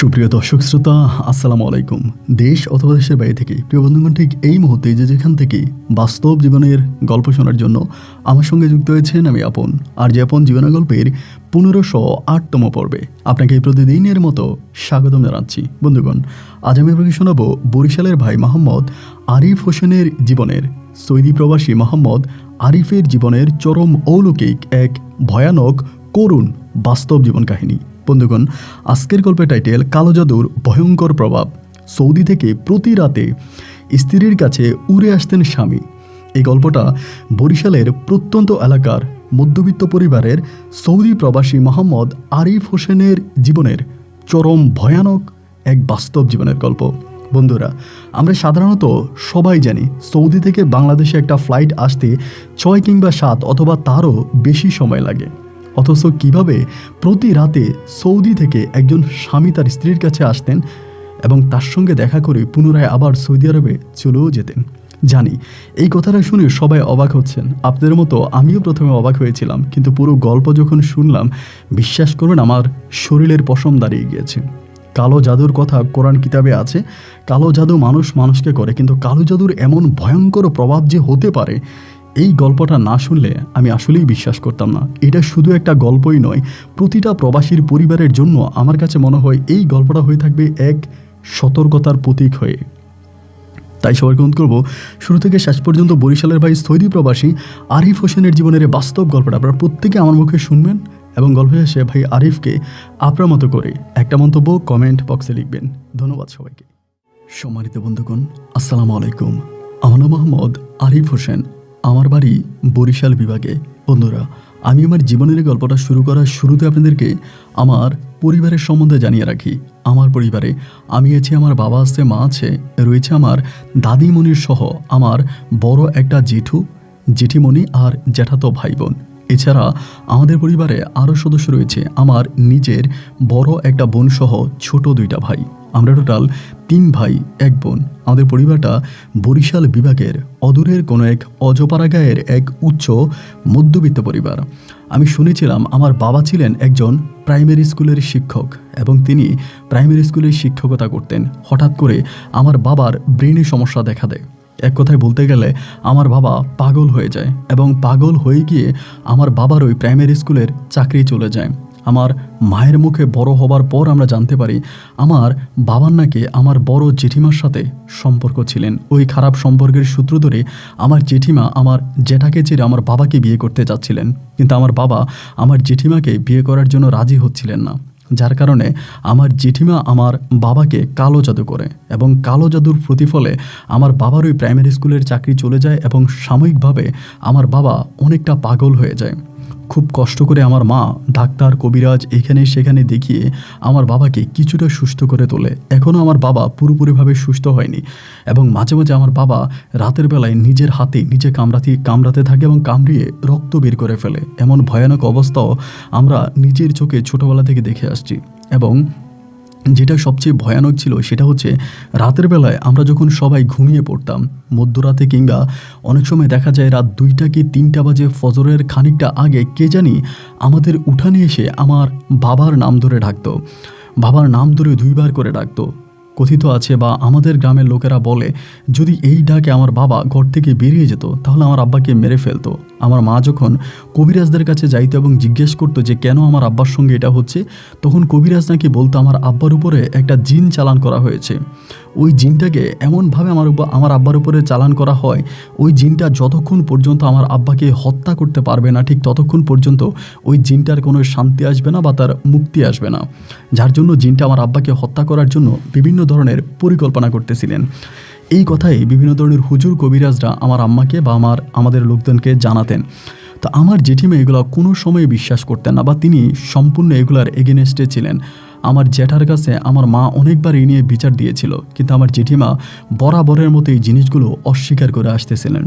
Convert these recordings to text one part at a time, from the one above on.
সুপ্রিয় দর্শক শ্রোতা, আসসালামু আলাইকুম। দেশ অথবা দেশের বাইরে থেকে প্রিয় বন্ধুগণ, ঠিক এই মুহূর্তে যেখান থেকে বাস্তব জীবনের গল্প শোনার জন্য আমার সঙ্গে যুক্ত হয়েছেন আমি আপন। আর যে আপন জীবনের গল্পের 1508তম পর্বে আপনাকে প্রতিদিনের মতো স্বাগতম জানাচ্ছি। বন্ধুগণ, আজ আমি আপনাকে শোনাবো বরিশালের ভাই মোহাম্মদ আরিফ হোসেনের জীবনের, সৌদি প্রবাসী মোহাম্মদ আরিফের জীবনের চরম অলৌকিক এক ভয়ানক করুণ বাস্তব জীবন কাহিনী। বন্ধুগণ, আজকের গল্পের টাইটেল কালো জাদুর ভয়ঙ্কর প্রভাব। সৌদি থেকে প্রতি রাতে স্ত্রীর কাছে উড়ে আসতেন স্বামী। এই গল্পটা বরিশালের প্রত্যন্ত এলাকার মধ্যবিত্ত পরিবারের সৌদি প্রবাসী মোহাম্মদ আরিফ হোসেনের জীবনের চরম ভয়ানক এক বাস্তব জীবনের গল্প। বন্ধুরা, আমরা সাধারণত সবাই জানি সৌদি থেকে বাংলাদেশে একটা ফ্লাইট আসতে 6 কিংবা 7 অথবা তারও বেশি সময় লাগে। অথচ কিভাবে প্রতি রাতে সৌদি থেকে একজন স্বামী তার স্ত্রীর কাছে আসতেন এবং তার সঙ্গে দেখা করে পুনরায় আবার সৌদি আরবে চলেও যেতেন। জানি এই কথাটা শুনে সবাই অবাক হচ্ছেন, আপনাদের মতো আমিও প্রথমে অবাক হয়েছিলাম, কিন্তু পুরো গল্প যখন শুনলাম বিশ্বাস করবেন আমার শরীরের পশম দাঁড়িয়ে গিয়েছে। কালো জাদুর কথা কোরআন কিতাবে আছে, কালো জাদু মানুষকে করে, কিন্তু কালো জাদুর এমন ভয়ঙ্কর প্রভাব যে হতে পারে এই গল্পটা না শুনলে আমি আসলেই বিশ্বাস করতাম না। এটা শুধু একটা গল্পই নয়, প্রতিটা প্রবাসীর পরিবারের জন্য আমার কাছে মনে হয় এই গল্পটা হয়ে থাকবে এক সতর্কতার প্রতীক হয়ে। তাই সবাইকে অনুরোধ করবো শুরু থেকে শেষ পর্যন্ত বরিশালের ভাই সৌদি প্রবাসী আরিফ হোসেনের জীবনের বাস্তব গল্পটা আপনারা প্রত্যেকে আমার মুখে শুনবেন এবং গল্প শেষে ভাই আরিফকে আপনার মতো করে একটা মন্তব্য কমেন্ট বক্সে লিখবেন। ধন্যবাদ সবাইকে। সম্মানিত বন্ধুগণ, আসসালামু আলাইকুম। আমার নাম মোহাম্মদ আরিফ হোসেন, আমার বাড়ি বরিশাল বিভাগে। বন্ধুরা, আমি আমার জীবনের গল্পটা শুরু করার শুরুতে আপনাদেরকে আমার পরিবারের সম্বন্ধে জানিয়ে রাখি। আমার পরিবারে আমি আছি, আমার বাবা আছে, মা আছে, রয়েছে আমার দাদিমণির সহ আমার বড় একটা জেঠিমণি আর জ্যাঠাতো ভাই বোন। এছাড়া আমাদের পরিবারে আরও সদস্য রয়েছে, আমার নিজের বড় একটা বোন সহ ছোট 2টা ভাই। আমরা টোটাল 3 ভাই 1 বোন। আমাদের পরিবারটা বরিশাল বিভাগের অদূরের কোনো এক অজপাড়া গায়ের এক উচ্চ মধ্যবিত্ত পরিবার। আমি শুনেছিলাম আমার বাবা ছিলেন একজন প্রাইমারি স্কুলের শিক্ষক এবং তিনি প্রাইমারি স্কুলের শিক্ষকতা করতেন। হঠাৎ করে আমার বাবার ব্রেনে সমস্যা দেখা দেয়। এক কথায় বলতে গেলে আমার বাবা পাগল হয়ে যায় এবং পাগল হয়ে গিয়ে আমার বাবার ওই প্রাইমারি স্কুলের চাকরি চলে যায়। আমার মায়ের মুখে বড় হবার পর আমরা জানতে পারি আমার বাবার নাকি আমার বড় জেঠিমার সাথে সম্পর্ক ছিলেন। ওই খারাপ সম্পর্কের সূত্র ধরে আমার জেঠিমা আমার জ্যাঠাকে ছেড়ে আমার বাবাকে বিয়ে করতে চাচ্ছিলেন, কিন্তু আমার বাবা আমার জেঠিমাকে বিয়ে করার জন্য রাজি হচ্ছিলেন না। যার কারণে আমার জেঠিমা আমার বাবাকে কালো জাদু করে এবং কালো জাদুর প্রতিফলে আমার বাবার ওই প্রাইমারি স্কুলের চাকরি চলে যায় এবং সাময়িকভাবে আমার বাবা অনেকটা পাগল হয়ে যায়। খুব কষ্ট করে আমার মা ডাক্তার কবিরাজ এখানে সেখানে দেখিয়ে আমার বাবাকে কিছুটা সুস্থ করে তোলে। এখনও আমার বাবা পুরোপুরিভাবে সুস্থ হয়নি এবং মাঝে মাঝে আমার বাবা রাতের বেলায় নিজের হাতে নিজে কামড়াতে থাকে এবং কামড়িয়ে রক্ত বের করে ফেলে। এমন ভয়ানক অবস্থাও আমরা নিজের চোখে ছোটোবেলা থেকে দেখে আসছি। এবং যেটা সবচেয়ে ভয়ানক ছিল সেটা হচ্ছে রাতের বেলায় আমরা যখন সবাই ঘুমিয়ে পড়তাম, মধ্যরাতে কিংবা অনেক সময় দেখা যায় রাত 2টা কি 3টা বাজে, ফজরের খানিকটা আগে কে জানি আমাদের উঠানে এসে আমার বাবার নাম ধরে ডাকতো। বাবার নাম ধরে 2 বার করে ডাকতো। কথিত আছে বা আমাদের গ্রামের লোকেরা বলে, যদি এই ডাকে আমার বাবা ঘর থেকে বেরিয়ে যেত তাহলে আমার আব্বাকে মেরে ফেলতো। আমার মা যখন কবিরাজদের কাছে যাইতো এবং জিজ্ঞেস করতো যে কেন আমার আব্বার সঙ্গে এটা হচ্ছে, তখন কবিরাজ নাকি বলতো আমার আব্বার উপরে একটা জিন চালান করা হয়েছে। ওই জিনটাকে এমনভাবে আমার আব্বার উপরে চালান করা হয়, ওই জিনটা যতক্ষণ পর্যন্ত আমার আব্বাকে হত্যা করতে পারবে না ঠিক ততক্ষণ পর্যন্ত ওই জিনটার কোনো শান্তি আসবে না বা তার মুক্তি আসবে না। যার জন্য জিনটা আমার আব্বাকে হত্যা করার জন্য বিভিন্ন ধরনের পরিকল্পনা করতেছিলেন। এই কথাই বিভিন্ন ধরনের হুজুর কবিরাজরা আমার আম্মাকে বা আমাদের লোকজনকে জানাতেন। তো আমার জেঠিমা এগুলো কোনো সময় বিশ্বাস করতেন না বা তিনি সম্পূর্ণ এগুলার এগেনস্টে ছিলেন। আমার জ্যাঠার কাছে আমার মা অনেকবার এই নিয়ে বিচার দিয়েছিল, কিন্তু আমার জেঠিমা বরাবরের মতো এই জিনিসগুলো অস্বীকার করে আসতেছিলেন।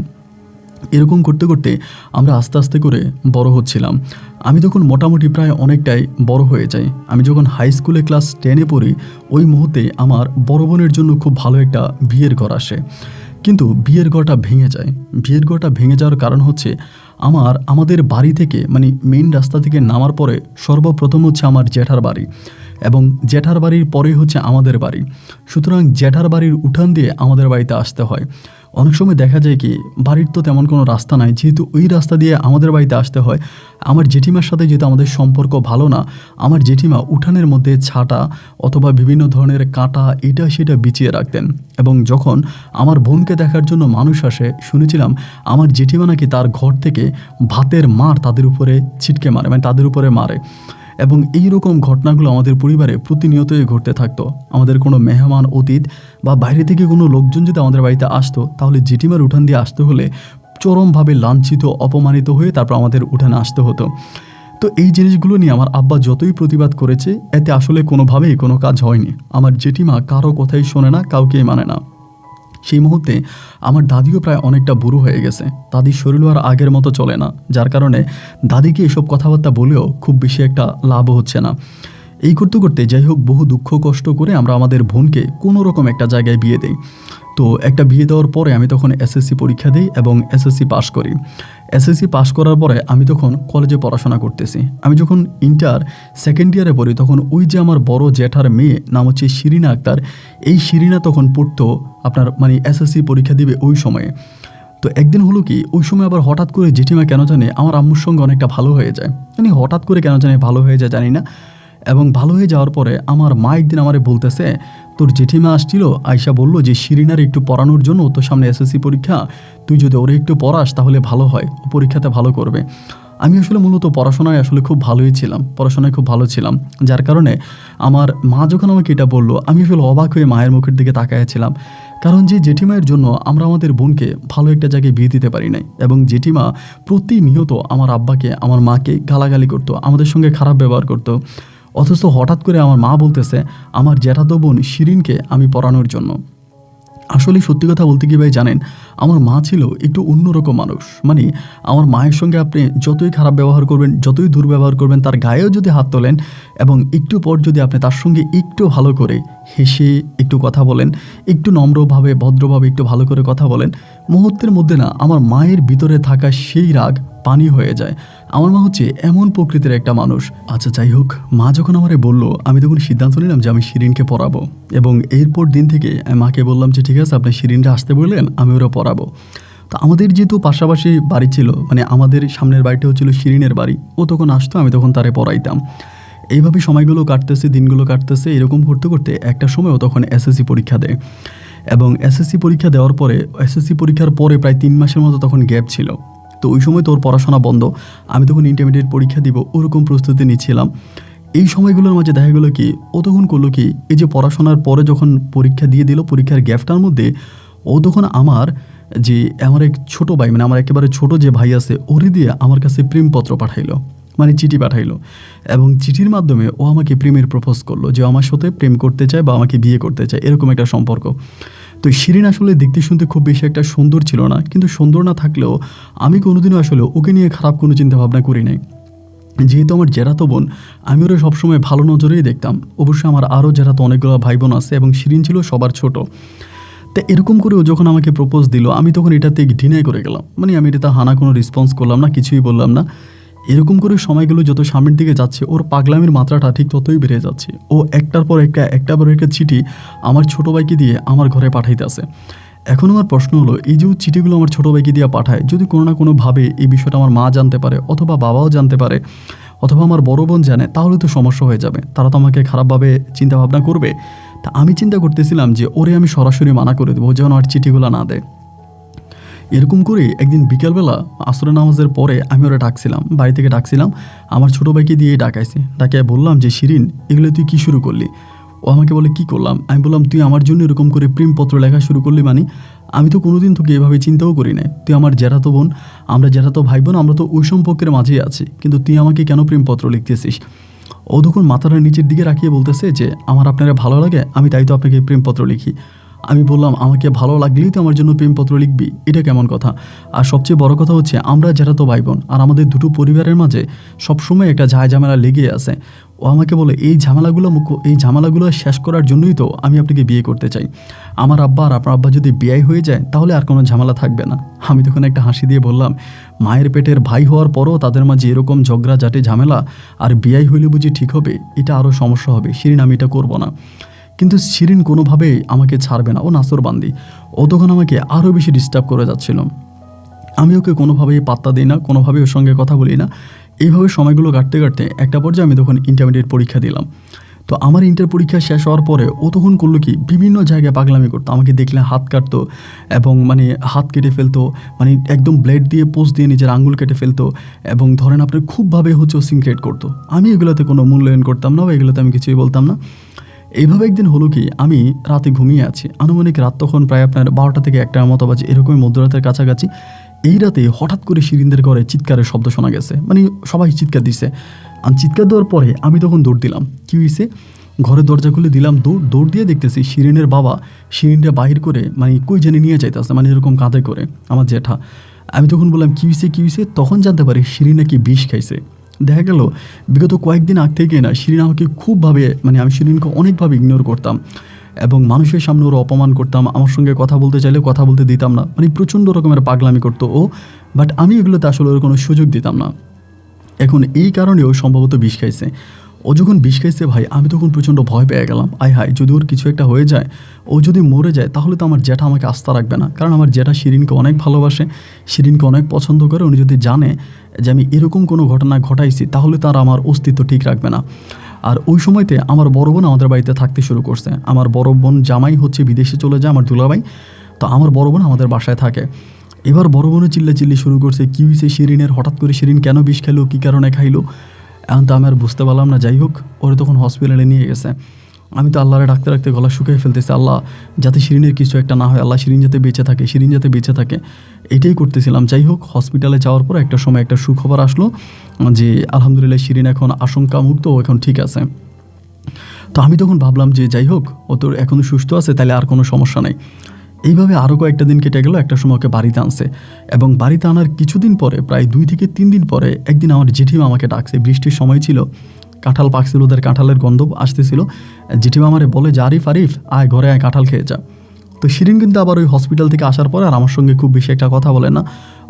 এরকম করতে করতে আমরা আস্তে আস্তে করে বড় হচ্ছিলাম। আমি তখন মোটামুটি প্রায় অনেকটাই বড় হয়ে যাই। আমি যখন হাই স্কুলে ক্লাস 10-এ পড়ি, ওই মুহূর্তে আমার বড় বোনের জন্য খুব ভালো একটা বিয়ের ঘর আসে, কিন্তু বিয়ের ঘরটা ভেঙে যায়। বিয়ের ঘরটা ভেঙে যাওয়ার কারণ হচ্ছে আমাদের বাড়ি থেকে মেইন রাস্তা থেকে নামার পরে সর্বপ্রথম হচ্ছে আমার জ্যাঠার বাড়ি। এবং জ্যাঠার বাড়ির পরেই হচ্ছে আমাদের বাড়ি। সুতরাং জ্যাঠার বাড়ির উঠান দিয়ে আমাদের বাড়িতে আসতে হয়। অনেক সময় দেখা যায় কি বাড়ির তো তেমন কোনো রাস্তা নাই, যেহেতু ওই রাস্তা দিয়ে আমাদের বাড়িতে আসতে হয়। আমার জেঠিমার সাথে যেহেতু আমাদের সম্পর্ক ভালো না, আমার জেঠিমা উঠানের মধ্যে ছাটা অথবা বিভিন্ন ধরনের কাঁটা এটা সেটা বিছিয়ে রাখতেন। এবং যখন আমার বোনকে দেখার জন্য মানুষ আসে, শুনেছিলাম আমার জেঠিমা নাকি তার ঘর থেকে ভাতের মার তাদের উপরে ছিটকে মারে, মানে তাদের উপরে মারে। এবং এই রকম ঘটনাগুলো আমাদের পরিবারে প্রতিনিয়তই ঘটতে থাকতো। আমাদের কোনো মেহমান অতীত বা বাইরে থেকে কোনো লোকজন যদি আমাদের বাড়িতে আসতো, তাহলে জেঠিমার উঠান দিয়ে আসতে হলে চরমভাবে লাঞ্ছিত অপমানিত হয়ে তারপর আমাদের উঠানে আসতে হতো। তো এই জিনিসগুলো নিয়ে আমার আব্বা যতই প্রতিবাদ করেছে, এতে আসলে কোনোভাবেই কোনো কাজ হয়নি। আমার জেঠিমা কারো কথাই শোনে না, কাউকেই মানে না। সেই মুহূর্তে আমার দাদিও প্রায় অনেকটা বুড়ো হয়ে গেছে। দাদির শরীরও আর আগের মতো চলে না, যার কারণে দাদিকে এসব কথাবার্তা বলেও খুব বেশি একটা লাভও হচ্ছে না। এই করতে করতে যাই হোক বহু দুঃখ কষ্ট করে আমরা আমাদের বোনকে কোনো রকম একটা জায়গায় বিয়ে দিই। তো একটা বিয়ে দেওয়ার পরে আমি তখন এসএসসি পরীক্ষা দিই এবং এসএসসি পাস করি। এসএসসি পাস করার পরে আমি তখন কলেজে পড়াশোনা করতেছি। আমি যখন ইন্টার সেকেন্ড ইয়ারে পড়ি, তখন ওই যে আমার বড় জ্যাঠার মেয়ে নাম হচ্ছে শিরিনা আক্তার, এই শিরিনা তখন পড়তো আপনার মানে এসএসসি পরীক্ষা দিবে ওই সময়ে। তো একদিন হলো কি, ওই সময় আবার হঠাৎ করে জেঠিমা কেন জানে আমার আম্মুর সঙ্গে অনেকটা ভালো হয়ে যায়, মানে হঠাৎ করে কেন জানে ভালো হয়ে যায় জানি না। এবং ভালো হয়ে যাওয়ার পরে আমার মা একদিন আমারে বলতেছে, তোর জেঠিমা আসছিল, আয়সা বলল যে শিরিনার একটু পড়ানোর জন্য, তোর সামনে এসএসসি পরীক্ষা, তুই যদি ওরে একটু পড়াস তাহলে ভালো হয়, ও পরীক্ষাতে ভালো করবে। আমি আসলে মূলত পড়াশোনায় আসলে খুব ভালোই ছিলাম, পড়াশোনায় খুব ভালো ছিলাম, যার কারণে আমার মা যখন আমাকে এটা বললো, আমি আসলে অবাক হয়ে মায়ের মুখের দিকে তাকাইছিলাম। কারণ যে জেঠিমায়ের জন্য আমরা আমাদের বোনকে ভালো একটা জায়গায় বিয়ে দিতে পারি নাই, এবং জেঠিমা প্রতিনিয়ত আমার আব্বাকে আমার মাকে গালাগালি করতো, আমাদের সঙ্গে খারাপ ব্যবহার করতো। অথচ হঠাৎ করে আমার মা বলতেছে আমার জ্যাঠাতো বোন শিরিনকে আমি পড়ানোর জন্য। আসলে সত্যি কথা বলতে কি ভাই জানেন, আমার মা ছিল একটু অন্যরকম মানুষ। মানে আমার মায়ের সঙ্গে আপনি যতই খারাপ ব্যবহার করবেন, যতই দুর্ব্যবহার করবেন, তার গায়েও যদি হাত তোলেন এবং একটু পর যদি আপনি তার সঙ্গে একটু ভালো করে হেসে একটু কথা বলেন, একটু নম্রভাবে ভদ্রভাবে একটু ভালো করে কথা বলেন, মুহূর্তের মধ্যে না আমার মায়ের ভিতরে থাকা সেই রাগ পানি হয়ে যায়। আমার মা হচ্ছে এমন প্রকৃতির একটা মানুষ। আচ্ছা যাই হোক, মা যখন আমারে বললো, আমি তখন সিদ্ধান্ত নিলাম যে আমি শিরিনকে পড়াবো। এবং এরপর দিন থেকে মাকে বললাম যে ঠিক আছে, আপনি শিরিনটা আসতে বললেন, আমি ওরা পড়াবো। তো আমাদের যেহেতু পাশাপাশি বাড়ি ছিল, মানে আমাদের সামনের বাড়িটা হচ্ছিল শিরিনের বাড়ি, ও তখন আসতো, আমি তখন তারে পড়াইতাম। এইভাবে সময়গুলো কাটতেছে, দিনগুলো কাটতেছে, এরকম করতে করতে একটা সময় ও তখন এসএসসি পরীক্ষা দেয়। এবং এসএসসি পরীক্ষা দেওয়ার পরে, এসএসসি পরীক্ষার পরে প্রায় 3 মাসের মতো তখন গ্যাপ ছিল। তো ওই সময় তোর পড়াশোনা বন্ধ, আমি তখন ইন্টারমিডিয়েট পরীক্ষা দিব ওরকম প্রস্তুতি নিচ্ছিলাম। এই সময়গুলোর মাঝে দেখা গেলো কি, ও তখন করলো কি, এই যে পড়াশোনার পরে যখন পরীক্ষা দিয়ে দিল, পরীক্ষার গ্যাপটার মধ্যে ও তখন আমার এক ছোটো ভাই, মানে আমার একেবারে ছোট যে ভাই আছে, ওরে দিয়ে আমার কাছে প্রেমপত্র পাঠাইলো, মানে চিঠি পাঠাইলো। এবং চিঠির মাধ্যমে ও আমাকে প্রেমের প্রপোজ করলো যে আমার সাথে প্রেম করতে চায় বা আমাকে বিয়ে করতে চায়, এরকম একটা সম্পর্ক। তো শিরিন আসলে দেখতে শুনতে খুব বেশি একটা সুন্দর ছিল না, কিন্তু সুন্দর না থাকলেও আমি কোনোদিনও আসলে ওকে নিয়ে খারাপ কোনো চিন্তা ভাবনা করি নাই। যেহেতু আমার জেরাতো বোন, আমি ওরা সবসময় ভালো নজরেই দেখতাম। অবশ্যই আমার আরও জেরাতো অনেকগুলো ভাই বোন আছে, এবং শিরিন ছিল সবার ছোট। তা এরকম করে ও যখন আমাকে প্রপোজ দিল, আমি তখন এটাতে ডিনাই করে গেলাম, মানে আমি এটা হানা কোনো রেসপন্স করলাম না, কিছুই বললাম না। এরকম করে সময়গুলো যত সামনের দিকে যাচ্ছে, ওর পাগলামির মাত্রাটা ঠিক ততই বেড়ে যাচ্ছে। ও একটার পর একটা চিঠি আমার ছোটো ভাইকে দিয়ে আমার ঘরে পাঠাইতেছে। এখন আমার প্রশ্ন হলো, এই যে চিঠিগুলো আমার ছোটো ভাইকে দিয়ে পাঠায়, যদি কোনো না কোনোভাবে এই বিষয়টা আমার মা জানতে পারে, অথবা বাবাও জানতে পারে, অথবা আমার বড় বোন জানে, তাহলে তো সমস্যা হয়ে যাবে, তারা তো আমাকে খারাপভাবে চিন্তাভাবনা করবে। তা আমি চিন্তা করতেছিলাম যে ওরে আমি সরাসরি মানা করে দেবো যেন আর চিঠিগুলো না দেয়। এরকম করে একদিন বিকেলবেলা আসরের নামাজের পরে আমি ওরা ডাকছিলাম, বাড়ি থেকে ডাকছিলাম, আমার ছোটো ভাইকে দিয়ে ডাকাইছি। ডাকিয়ে বললাম যে শিরিন, এগুলো তুই কী শুরু করলি? ও আমাকে বলে কী করলাম? আমি বললাম তুই আমার জন্য এরকম করে প্রেমপত্র লেখা শুরু করলি, মানে আমি তো কোনোদিন তোকে এভাবে চিন্তাও করি নাই। তুই আমার জেঠাতো বোন, আমরা জেঠাতো ভাই বোন, আমরা তো ওই সম্পর্কের মাঝেই আছি, কিন্তু তুই আমাকে কেন প্রেমপত্র লিখতেছিস? ও তখন মাথাটা নিচের দিকে রাখিয়ে বলতেছে যে আমার আপনারা ভালো লাগে, আমি তাই তো আপনাকে প্রেমপত্র লিখি। আমি বললাম আমাকে ভালো লাগলেই তো আমার জন্য প্রেমপত্র লিখবি, এটা কেমন কথা? আর সবচেয়ে বড় কথা হচ্ছে আমরা যারা তো ভাই বোন, আর আমাদের দুটো পরিবারের মাঝে সবসময় একটা ঝামেলা লেগে আছে। ও আমাকে বলে এই ঝামেলাগুলো শেষ করার জন্যই তো আমি আপনাকে বিয়ে করতে চাই। আমার আব্বা আর আপনার আব্বা যদি বিয়ে হয়ে যায় তাহলে আর কোনো ঝামেলা থাকবে না। আমি তখন একটা হাসি দিয়ে বললাম, মায়ের পেটের ভাই হওয়ার পরও তাদের মাঝে এরকম ঝগড়াঝাটি ঝামেলা, আর বিয়াই হইলে বুঝি ঠিক হবে? এটা আরও সমস্যা হবে। শিরিন, আমি এটা করবো না। কিন্তু শিরিন কোনোভাবেই আমাকে ছাড়বে না, ও নাসরবান্দি। ও তখন আমাকে আরও বেশি ডিস্টার্ব করে যাচ্ছিল। আমি ওকে কোনোভাবেই পাত্তা দিই না, কোনোভাবেই ওর সঙ্গে কথা বলি না। এইভাবে সময়গুলো কাটতে কাটতে একটা পর্যায়ে আমি তখন ইন্টারমিডিয়েট পরীক্ষা দিলাম। তো আমার ইন্টার পরীক্ষা শেষ হওয়ার পরে ও তখন করলো কি, বিভিন্ন জায়গায় পাগলামি করতো। আমাকে দেখলে হাত কাটতো এবং হাত কেটে ফেলতো, একদম ব্লেড দিয়ে পোস্ট দিয়ে নিজের আঙ্গুল কেটে ফেলতো, এবং ধরেন আপনার খুবভাবে ও সিনক্রেট করতো। আমি এগুলোতে কোনো মূল্যায়ন করতাম না বা এগুলোতে আমি কিছুই বলতাম না। এইভাবে একদিন হলো কি, আমি রাতে ঘুমিয়ে আছি, আনুমানিক রাত তখন প্রায় আপনার 12টা থেকে 1টার মতো বাজে, এরকমই মধ্যরাতের কাছাকাছি। এই রাতে হঠাৎ করে শিরিনদের ঘরে চিৎকারের শব্দ শোনা গেছে, সবাই চিৎকার দিছে। আর চিৎকার দেওয়ার পরে আমি তখন দৌড় দিলাম। কী হয়েছে, ঘরের দরজা খুলে দিলাম, দৌড় দিয়ে দেখতেছি শিরিনের বাবা শিরিনটা বাহির করে কই জানি নিয়ে যাইতেছে, এরকম কাঁধে করে আমার জ্যাঠা। আমি তখন বললাম কী হয়েছে? তখন জানতে পারি শিরিন নাকি বিষ খাইছে। দেখা গেল বিগত কয়েকদিন আগ থেকে না শিরিন আমাকে খুবভাবে, আমি শিরিনকে অনেকভাবে ইগনোর করতাম এবং মানুষের সামনে ওরা অপমান করতাম। আমার সঙ্গে কথা বলতে চাইলে কথা বলতে দিতাম না, প্রচণ্ড রকমের পাগলামি করতো ও। বাট আমি এগুলোতে আসলে ওর কোনো সুযোগ দিতাম না। এখন এই কারণেও সম্ভবত বিষ খাইছে। ও যখন বিষ খাইছে ভাই, আমি তখন প্রচণ্ড ভয় পেয়ে গেলাম। আয় হায়, যদি ওর কিছু একটা হয়ে যায়, ও যদি মরে যায়, তাহলে তো আমার জ্যাঠা আমাকে আস্থা রাখবে না। কারণ আমার জ্যাঠা শিরিনকে অনেক ভালোবাসে, শিরিনকে অনেক পছন্দ করে। উনি যদি জানে যে আমি এরকম কোনো ঘটনা ঘটাইছি, তাহলে তার আমার অস্তিত্ব ঠিক রাখবে না। আর ওই সময়তে আমার বড় বোন আমাদের বাড়িতে থাকতে শুরু করছে। আমার বড় বোন জামাই হচ্ছে বিদেশে চলে যায়, আমার দুলাভাই। তো আমার বড় বোন আমাদের বাসায় থাকে। এবার বড় বোনও চিল্লি শুরু করছে, কী হয়েছে শিরিনের, হঠাৎ করে শিরিন কেন বিষ খাইলো, কী কারণে খাইলো। এখন তো আমি আর বুঝতে পারলাম না। যাই হোক, ওরা তখন হসপিটালে নিয়ে গেছে। আমি তো আল্লাহরে রাখতে গলা শুকিয়ে ফেলতেছি, আল্লাহ যাতে শিরিনের কিছু একটা না হয়, আল্লাহ শিরিন যাতে বেঁচে থাকে, এটাই করতেছিলাম। যাই হোক, হসপিটালে যাওয়ার পর একটা সময় একটা সুখবর আসলো যে আলহামদুলিল্লাহ শিরিন এখন আশঙ্কা মুক্ত, এখন ঠিক আছে। তো আমি তখন ভাবলাম যে যাই হোক, ও তো এখনও সুস্থ আছে, তাহলে আর কোনো সমস্যা নেই। এইভাবে আরও কয়েকটা দিন কেটে গেল। একটা সময় ওকে বাড়িতে আনছে, এবং বাড়িতে আনার কিছুদিন পরে, প্রায় 2 থেকে 3 দিন পরে, একদিন আমার জেঠিমা আমাকে ডাকছে। বৃষ্টির সময় ছিল, কাঁঠাল পাকছিল, ওদের কাঁঠালের গন্ধ আসতেছিল। জেঠিমা আমারে বলে যে আরিফ আয় ঘরে আয়, কাঁঠাল খেয়ে যা। তো শিরিন কিন্তু আবার ওই হসপিটাল থেকে আসার পর আর আমার সঙ্গে খুব বেশি একটা কথা বলে না,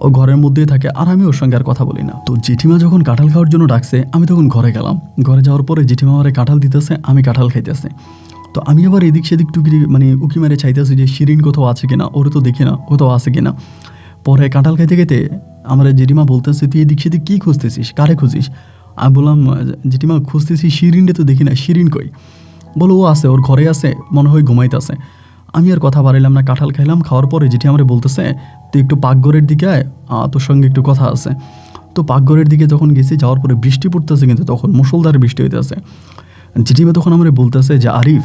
ও ঘরের মধ্যেই থাকে, আর আমি ওর সঙ্গে আর কথা বলি না। তো জেঠিমা যখন কাঁঠাল খাওয়ার জন্য ডাকছে, আমি তখন ঘরে গেলাম। ঘরে যাওয়ার পরে জেঠিমা আমারে কাঁঠাল দিতেছে, আমি কাঁঠাল খাইতেছে। তো আমি আবার এদিক সেদিক উকি মেরে চাইতেছি যে শিরিন কোথাও আছে কিনা, ওরে তো দেখি না, কোথাও আছে কিনা। পরে কাঁঠাল খাইতে খাইতে আমার জেঠিমা বলতেছে, তুই এদিক সেদিক কী খুঁজতেছিস, কারে খুঁজিস? আমি বললাম, জেঠিমা খুঁজতেছি শিরিনরে তো দেখি না, শিরিন কই? বলো ও আছে, ওর ঘরে আছে, মনে হয় ঘুমাইতেছে। আমি আর কথা বাড়াইলাম না, কাঁঠাল খাইলাম। খাওয়ার পরে যেটি আমার বলতেছে, তুই একটু পাকঘরের দিকে আয়, তোর সঙ্গে একটু কথা আছে। তো পাকঘরের দিকে যখন গেছি, যাওয়ার পরে বৃষ্টি পড়তেছে, কিন্তু তখন মুষলধারে বৃষ্টি হইতেছে। জেঠিমা তখন আমার বলতেছে যে আরিফ,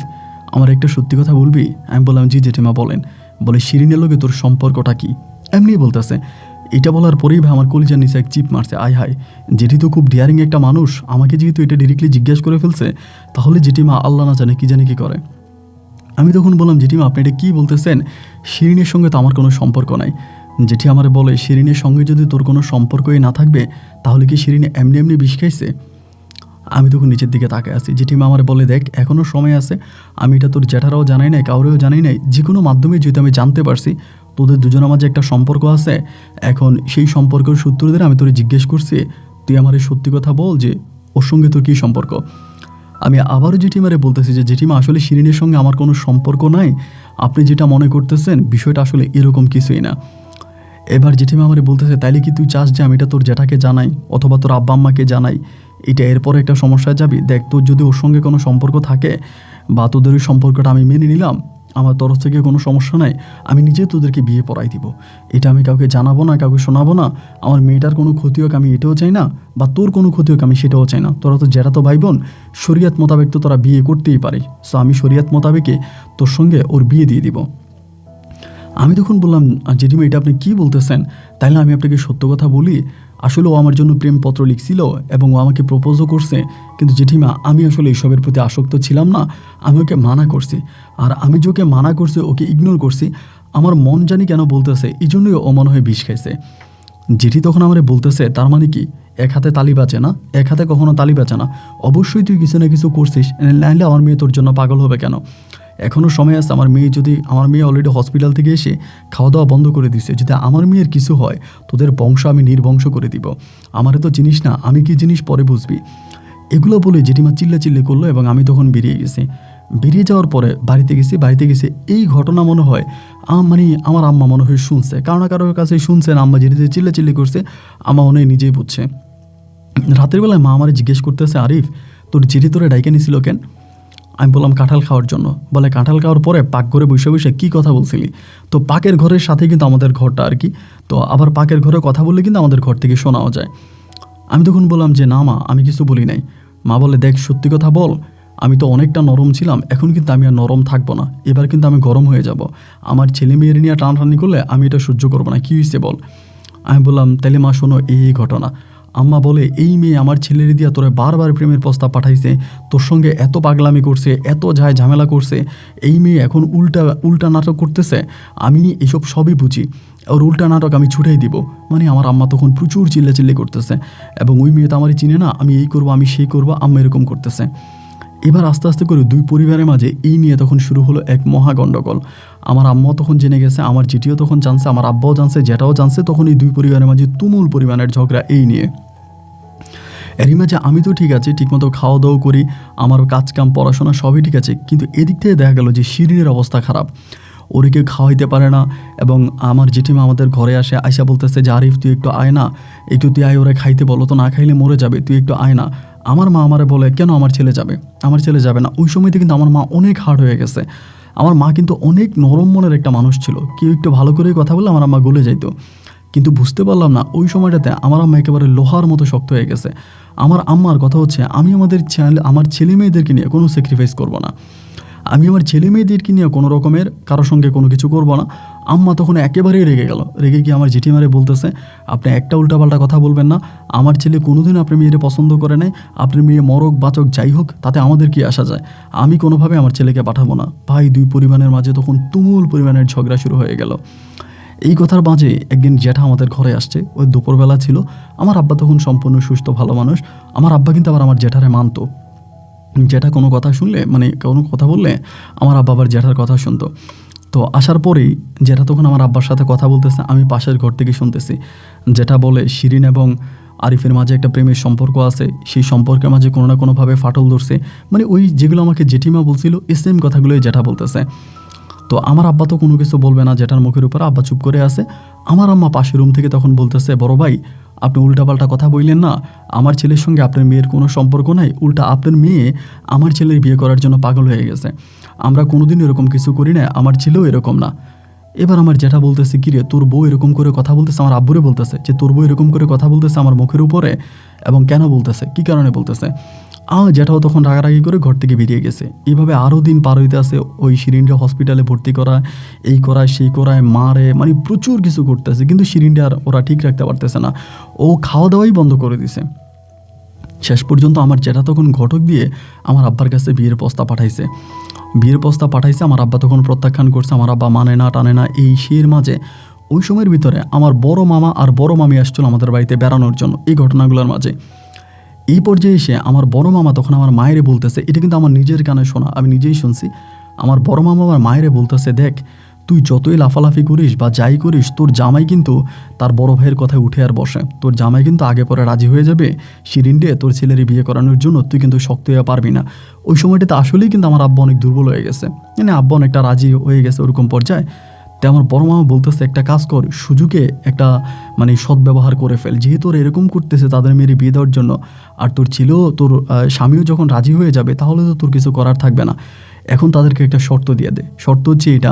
আমার একটা সত্যি কথা বলবি? আমি বললাম জি জেঠিমা বলেন। বলে শিরিনের লগে তোর সম্পর্কটা কি? এমনি বলতেছে। এটা বলার পরেই ভাই আমার কলিজার নিচে এক চিপ মারছে। আয় হায়, জেঠি তো খুব ডিয়ারিং একটা মানুষ, আমাকে যেহেতু এটা ডিরেক্টলি জিজ্ঞেস করে ফেলছে, তাহলে জেঠিমা আল্লাহ না জানে কি করে। আমি তখন বললাম, জেঠিমা আপনি এটা কী বলতেছেন? শিরিনের সঙ্গে তো আমার কোনো সম্পর্ক নাই। জেঠি আমারে বলে, শিরিনের সঙ্গে যদি তোর কোনো সম্পর্কই না থাকবে, তাহলে কি শিরিনে এমনি বিষ খাইছে? আমি তখন নিচের দিকে তাকায় আছি। জেঠিমা আমার বলে, দেখ এখনও সময় আছে, আমি এটা তোর জ্যাঠারাও জানাই নাই, কাউরেও জানাই নাই, যে কোনো মাধ্যমে যেহেতু আমি জানতে পারছি তোদের দুজনের মাঝে একটা সম্পর্ক আছে, এখন সেই সম্পর্কের সূত্র ধরে আমি তোরে জিজ্ঞেস করছি, তুই আমার এই সত্যি কথা বল যে ওর সঙ্গে তোর কী সম্পর্ক। আমি আবারও জেঠিমারে বলতেছি যে জেঠিমা আসলে শিরিনের সঙ্গে আমার কোনো সম্পর্ক নাই, আপনি যেটা মনে করতেছেন বিষয়টা আসলে এরকম কিছুই না। এবার জেঠিমা আমারে বলতেছে, তাইলে কি তুই চাস যে আমি এটা তোর জ্যাঠাকে জানাই অথবা তোর আব্বা আম্মাকে জানাই? এটা এরপরে একটা সমস্যায় যাবি। দেখ, তোর যদি ওর সঙ্গে কোনো সম্পর্ক থাকে বা তোদের ওই সম্পর্কটা আমি মেনে নিলাম, আমার তরফ থেকে কোনো সমস্যা নাই, আমি নিজে তোদেরকে বিয়ে পড়াই দিব। এটা আমি কাউকে জানাবো না, কাউকে শোনাবো না। আমার মেয়েটার কোনো ক্ষতি হোক আমি এটাও চাই না, বা তোর কোনো ক্ষতি হোক আমি সেটাও চাই না। তোরা তো জ্যাঠা তো ভাই বোন, শরিয়াত মোতাবেক তো তোরা বিয়ে করতেই পারিস। সো আমি শরিয়াত মোতাবেকে তোর সঙ্গে ওর বিয়ে দিয়ে দিব। আমি তখন বললাম, জেঠিমা এটা আপনি কী বলতেছেন? তাইলে আমি আপনাকে সত্য কথা বলি, আসলে ও আমার জন্য প্রেমপত্র লিখছিল এবং ও আমাকে প্রপোজও করছে, কিন্তু জেঠিমা আমি আসলে এইসবের প্রতি আসক্ত ছিলাম না, আমি ওকে মানা করছি। আর আমি যে ওকে মানা করছি, ওকে ইগনোর করছি, আমার মন জানি কেন বলতেছে এই জন্যই ও মনে হয় বিষ খাইছে। জেঠি তখন আমারে বলতেছে, তার মানে কি এক হাতে তালি বাজে না? এক হাতে কখনো তালি বাজে না, অবশ্যই তুই কিছু না কিছু করছিস, নাহলে আমার মেয়ে তোর জন্য পাগল হবে কেন? এখনও সময় আছে। আমার মেয়ে অলরেডি হসপিটাল থেকে এসে খাওয়া দাওয়া বন্ধ করে দিছে, যদি আমার মেয়ের কিছু হয় তোদের বংশ আমি নির্বংশ করে দিব, আমারে তো জিনিস না, আমি কি জিনিস পরে বুঝবি। এগুলো বলে জেঠিমা চিল্লে করলো এবং আমি তখন বেরিয়ে গেছি। বেরিয়ে যাওয়ার পরে বাড়িতে গেছি এই ঘটনা মনে হয় আমার আম্মা মনে হয় শুনছে, কারো না কারোর কাছে শুনছেন, আম্মা যেটি চিল্লে করছে, আম্মা মনে হয় নিজেই বুঝছে। রাতের বেলায় মা আমারে জিজ্ঞেস করতেছে, আরিফ তোর জেঠি তোরে ডাইকে নিছিল কেন? আমি বললাম কাঁঠাল খাওয়ার জন্য। বলে কাঁঠাল খাওয়ার পরে পাকঘরে বসে কী কথা বলছিলি? তো পাকের ঘরের সাথে কিন্তু আমাদের ঘরটা আর কি, তো আবার পাকের ঘরে কথা বললে কিন্তু আমাদের ঘর থেকে শোনাও যায়। আমি তখন বললাম যে না মা, আমি কিছু বলি নাই। মা বলে দেখ সত্যি কথা বল, আমি তো অনেকটা নরম ছিলাম, এখন কিন্তু আমি আর নরম থাকবো না, এবার কিন্তু আমি গরম হয়ে যাব। আমার ছেলে মেয়ের নিয়ে টানাটানি করলে আমি এটা সহ্য করবো না, কী হয়েছে বল। আমি বললাম তাহলে মা শোনো এই ঘটনা। আম্মা বলে এই মেয়ে আমার ছেলের দিয়া তোরে বারবার প্রেমের প্রস্তাব পাঠাইছে, তোর সঙ্গে এত পাগলামি করছে, এত ঝামেলা করছে, এই মেয়ে এখন উল্টা নাটক করতেছে, আমি এসব সবই বুঝি, ওর উল্টা নাটক আমি ছুটাই দিব। মানে আমার আম্মা তখন প্রচুর চিল্লে করতেছে এবং ওই মেয়ে তো আমারই চিনে না, আমি এই করবো আমি সেই করবো, আম্মা এরকম করতেছে। এবার আস্তে আস্তে করে দুই পরিবারের মাঝে এই নিয়ে তখন শুরু হলো এক মহা গণ্ডগোল। আমার আম্মাও তখন জেনে গেছে, আমার জিটিও তখন জানছে, আমার আব্বাও জানছে, যেটাও জানছে, তখন এই দুই পরিবারের মাঝে তুমুল পরিমাণের ঝগড়া এই নিয়ে। এরই মাঝে আমি তো ঠিক আছে, ঠিকমতো খাওয়া দাওয়া করি, আমার কাজ কাম পড়াশোনা সবই ঠিক আছে, কিন্তু এদিক থেকে দেখা গেল যে শিরিনের অবস্থা খারাপ, ওরে কেউ খাওয়াইতে পারে না। এবং আমার জেঠিমা আমাদের ঘরে আয়সা বলতেছে যে আরিফ তুই একটু আয় না, একটু তুই আয়, ওরা খাইতে বলো, তো না খাইলে মরে যাবে, তুই একটু আয় না। আমার মা আমারে বলে কেন আমার ছেলে যাবে না। ওই সময়তে কিন্তু আমার মা অনেক হার্ড হয়ে গেছে। আমার মা কিন্তু অনেক নরম মনের একটা মানুষ ছিল, কেউ একটু ভালো করে কথা বললে আমার আম্মা গলে যাইতো, কিন্তু বুঝতে পারলাম না ওই সময়টাতে আমার আম্মা একেবারে লোহার মতো শক্ত হয়ে গেছে। আমার আম্মার কথা হচ্ছে আমি আমার ছেলে মেয়েদেরকে নিয়ে কোনো স্যাক্রিফাইস করব না, আমি আমার ছেলে মেয়েদেরকে নিয়ে কোনো রকমের কারোর সঙ্গে কোনো কিছু করব না। আম্মা তখন একেবারেই রেগে গেল, রেগে গিয়ে আমার জেঠিমারে বলতেছে আপনি একটা উল্টাপাল্টা কথা বলবেন না, আমার ছেলে কোনোদিন আপনার মেয়েরে পছন্দ করে নাই, আপনার মেয়ে মরক বাচক যাই হোক তাতে আমাদের কি আসা যায়, আমি কোনোভাবে আমার ছেলেকে পাঠাবো না। ভাই দুই পরিবারের মাঝে তখন তুমুল পরিমাণের ঝগড়া শুরু হয়ে গেল। এই কথার মাঝে একদিন জ্যাঠা আমাদের ঘরে আসছে, ওই দুপুরবেলা ছিল। আমার আব্বা তখন সম্পূর্ণ সুস্থ ভালো মানুষ, আমার আব্বা কিন্তু আবার আমার জ্যাঠারে মানতো, জ্যাঠা কোনো কথা শুনলে মানে কোনো কথা বললে আমার আব্বা আবার জ্যাঠার কথা শুনতো। তো আসার পরেই জ্যাঠা তখন আমার আব্বার সাথে কথা বলতেছে, আমি পাশের ঘর থেকে শুনতেছি। জ্যাঠা বলে শিরিন এবং আরিফের মাঝে একটা প্রেমের সম্পর্ক আছে, সেই সম্পর্কের মাঝে কোনো না কোনোভাবে ফাটল ধরছে, মানে ওই যেগুলো আমাকে জেঠিমা বলছিল এই সেম কথাগুলোই জ্যাঠা বলতেছে। তো আমার আব্বা তো কোনো কিছু বলবে না জ্যাঠার মুখের উপর, আব্বা চুপ করে আছে। আমার আম্মা পাশের রুম থেকে তখন বলতেছে বড় ভাই আপনি উল্টাপাল্টা কথা বললেন না, আমার ছেলের সঙ্গে আপনার মেয়ের কোনো সম্পর্ক নাই, উল্টা আপনার মেয়ে আমার ছেলের বিয়ে করার জন্য পাগল হয়ে গেছে, আমরা কোনোদিন এরকম কিছু করি না, আমার ছেলেও এরকম না। এবার আমার জ্যাঠা বলতেছে কিরে তোর বউ এরকম করে কথা বলতেছে, আমার আব্বুরে বলতেছে যে তোর বউ এরকম করে কথা বলতেছে আমার মুখের উপরে, এবং কেন বলতেছে, কী কারণে বলতেছে। জ্যাঠাও তখন রাগারাগি করে ঘর থেকে বেরিয়ে গেছে। এইভাবে আরও দিন পার হইতে আসে, ওই শিরিনটা হসপিটালে ভর্তি করা, এই করায় সেই করায়, মারে, মানে প্রচুর কিছু করতেছে, কিন্তু শিরিনটা আর ওরা ঠিক রাখতে পারতেছে না, ও খাওয়া দাওয়াই বন্ধ করে দিছে। শেষ পর্যন্ত আমার জ্যাঠা তখন ঘটক দিয়ে আমার আব্বার কাছে বিয়ের প্রস্তাব পাঠাইছে। আমার আব্বা তখন প্রত্যাখ্যান করছে, আমার আব্বা মানে না টানে না, এই সেই মাঝে ওই সময়ের ভিতরে আমার বড় মামা আর বড় মামি আসছিল আমাদের বাড়িতে বেড়ানোর জন্য। এই ঘটনাগুলোর মাঝে এই পর্যায়ে এসে আমার বড় মামা তখন আমার মায়েরে বলতেছে, এটা কিন্তু আমার নিজের কানে শোনা, আমি নিজেই শুনছি। আমার বড় মামা আমার মায়েরে বলতেছে দেখ তুই যতই লাফালাফি করিস বা যাই করিস, তোর জামাই কিন্তু তার বড় ভাইয়ের কথায় উঠে আর বসে, তোর জামাই কিন্তু আগে পরে রাজি হয়ে যাবে শিরিন রে তোর ছেলের বিয়ে করানোর জন্য, তুই কিন্তু শক্ত হয়ে পারবি না। ওই সময়টাতে আসলেই কিন্তু আমার আব্বা অনেক দুর্বল হয়ে গেছে, মানে আব্বা অনেকটা রাজি হয়ে গেছে ওরকম পর্যায়ে। তো আমার বড় মামা বলতেছে একটা কাজ কর, সুযোগে একটা মানে সদ্ব্যবহার করে ফেল, যেহেতু ওরা এরকম করতেছে তাদের মেয়ের বিয়ে দেওয়ার জন্য, আর তোর ছেলেও তোর স্বামীও যখন রাজি হয়ে যাবে তাহলে তো তোর কিছু করার থাকবে না। এখন তাদেরকে একটা শর্ত দিয়ে দে, শর্ত হচ্ছে এটা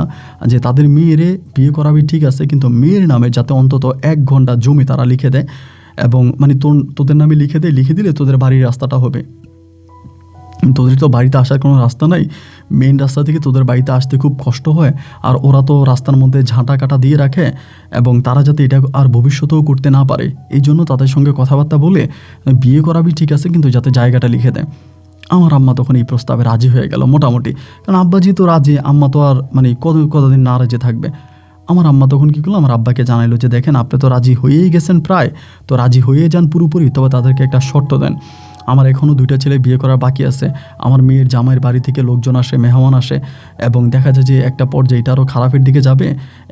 যে তাদের মেয়েরে বিয়ে করাবি ঠিক আছে, কিন্তু মেয়ের নামে যাতে অন্তত 1 ঘন্টা জমি তারা লিখে দেয়, এবং মানে তোদের নামে লিখে দিলে তোদের বাড়ির রাস্তাটা হবে, তোদের তো বাড়িতে আসার কোনো রাস্তা নাই, মেইন রাস্তা থেকে তোদের বাড়িতে আসতে খুব কষ্ট হয়, আর ওরা তো রাস্তার মধ্যে ঝাঁটা কাটা দিয়ে রাখে, এবং তারা যাতে এটা আর ভবিষ্যতেও করতে না পারে এই জন্য তাদের সঙ্গে কথাবার্তা বলে বিয়ে করাবি ঠিক আছে, কিন্তু যাতে জায়গাটা লিখে দেয়। আমার আম্মা তখন এই প্রস্তাবে রাজি হয়ে গেল মোটামুটি, কারণ আব্বাজি তো রাজি, আম্মা তো আর মানে কতদিন না রাজি থাকবে। আমার আম্মা তখন কী করলো, আমার আব্বাকে জানাইলো যে দেখেন আপনি তো রাজি হয়েই গেছেন প্রায়, তো রাজি হয়ে যান পুরোপুরি, তবে তাদেরকে একটা শর্ত দেন। আমার এখনও 2টা ছেলে বিয়ে করার বাকি আছে। আমার মেয়ের জামাইয়ের বাড়ি থেকে লোকজন আসে, মেহমান আসে এবং দেখা যায় যে একটা পর্যায়ে এটা আরও খারাপের দিকে যাবে।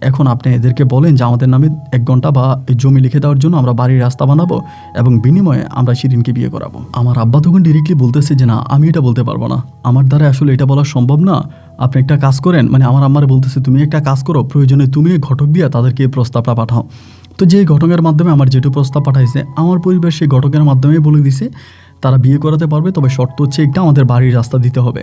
এখন আপনি এদেরকে বলেন যে আমাদের নামে 1 ঘন্টা বা জমি লিখে দেওয়ার জন্য আমরা বাড়ির রাস্তা বানাবো এবং বিনিময়ে আমরা শিরিনকে বিয়ে করাবো। আমার আব্বা তখন ডিরেক্টলি বলতেছে যে না, আমি এটা বলতে পারবো না, আমার দ্বারা আসলে এটা বলা সম্ভব না। আপনি একটা কাজ করেন, মানে আমার আম্মারে বলতেছে তুমি একটা কাজ করো, প্রয়োজনে তুমি ঘটক দিয়া তাদেরকে এই প্রস্তাবটা পাঠাও। তো যেই ঘটকের মাধ্যমে আমার যেটু প্রস্তাব পাঠাইছে, আমার পরিবার সেই ঘটকের মাধ্যমে বলে দিছে তারা বিয়ে করাতে পারবে, তবে শর্ত হচ্ছে একটা আমাদের বাড়ির রাস্তা দিতে হবে।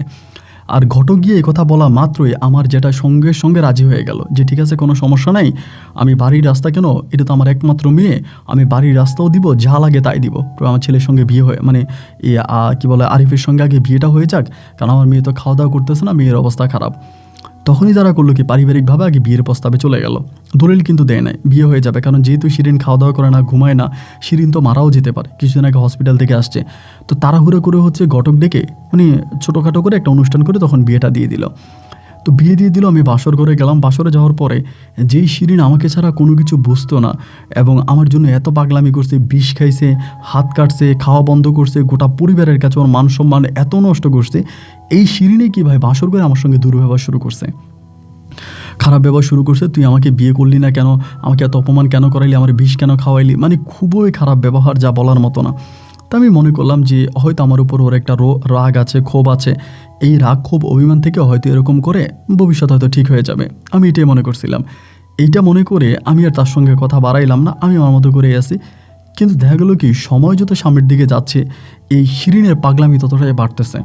আর ঘটক গিয়ে এই কথা বলা মাত্রই আমার যেটা সঙ্গে সঙ্গে রাজি হয়ে গেল যে ঠিক আছে, কোনো সমস্যা নাই, আমি বাড়ির রাস্তা কেন, এটা তো আমার একমাত্র মেয়ে, আমি বাড়ির রাস্তাও দিব, যা লাগে তাই দিব। আমার ছেলের সঙ্গে বিয়ে হয়ে মানে কি বলে আরিফের সঙ্গে আগে বিয়েটা হয়ে যাক, কারণ আমার মেয়ে তো খাওয়া দাওয়া করতেছে না, মেয়ের অবস্থা খারাপ। তখনই তারা করলো কি, পারিবারিকভাবে আগে বিয়ের প্রস্তাবে চলে গেল। দলিল কিন্তু দেয় নাই, বিয়ে হয়ে যাবে, কারণ যেহেতু শিরিন খাওয়া দাওয়া করে না, ঘুমায় না, শিরিন তো মারাও যেতে পারে, কিছুদিন আগে হসপিটাল থেকে আসছে। তো তাড়াহুড়ো করে হচ্ছে ঘটক ডেকে মানে ছোটোখাটো করে একটা অনুষ্ঠান করে তখন বিয়েটা দিয়ে দিল। তো বিয়ে দিয়ে দিল, আমি বাসর ঘরে গেলাম। বাসরে যাওয়ার পরে যেই শিরিন আমাকে ছাড়া কোনো কিছু বুঝতো না এবং আমার জন্য এত পাগলামি করছে, বিষ খাইছে, হাত কাটছে, খাওয়া বন্ধ করছে, গোটা পরিবারের কাছে ওর মান সম্মান এত নষ্ট করছে, এই শিরিনে কি ভাই বাসর ঘরে আমার সঙ্গে দুর্ব্যবহার শুরু করছে, খারাপ ব্যবহার শুরু করছে। তুই আমাকে বিয়ে করলি না কেন, আমাকে এত অপমান কেন করাইলি, আমার বিষ কেন খাওয়াইলি, মানে খুবই খারাপ ব্যবহার, যা বলার মতো না। তা আমি মনে করলাম যে হয়তো আমার উপর ওর একটা রাগ আছে, ক্ষোভ আছে, এই রাগ ক্ষোভ অভিমান থেকে হয়তো এরকম করে ভবিষ্যৎ হয়তো ঠিক হয়ে যাবে, আমি এটাই মনে করছিলাম। এইটা মনে করে আমি আর তার সঙ্গে কথা বাড়াইলাম না, আমি আমার মতো করে আসি। কিন্তু দেখা গেল কি, সময় যত সামনের দিকে যাচ্ছে এই শিরিনের পাগলামি ততটাই বাড়তেছে।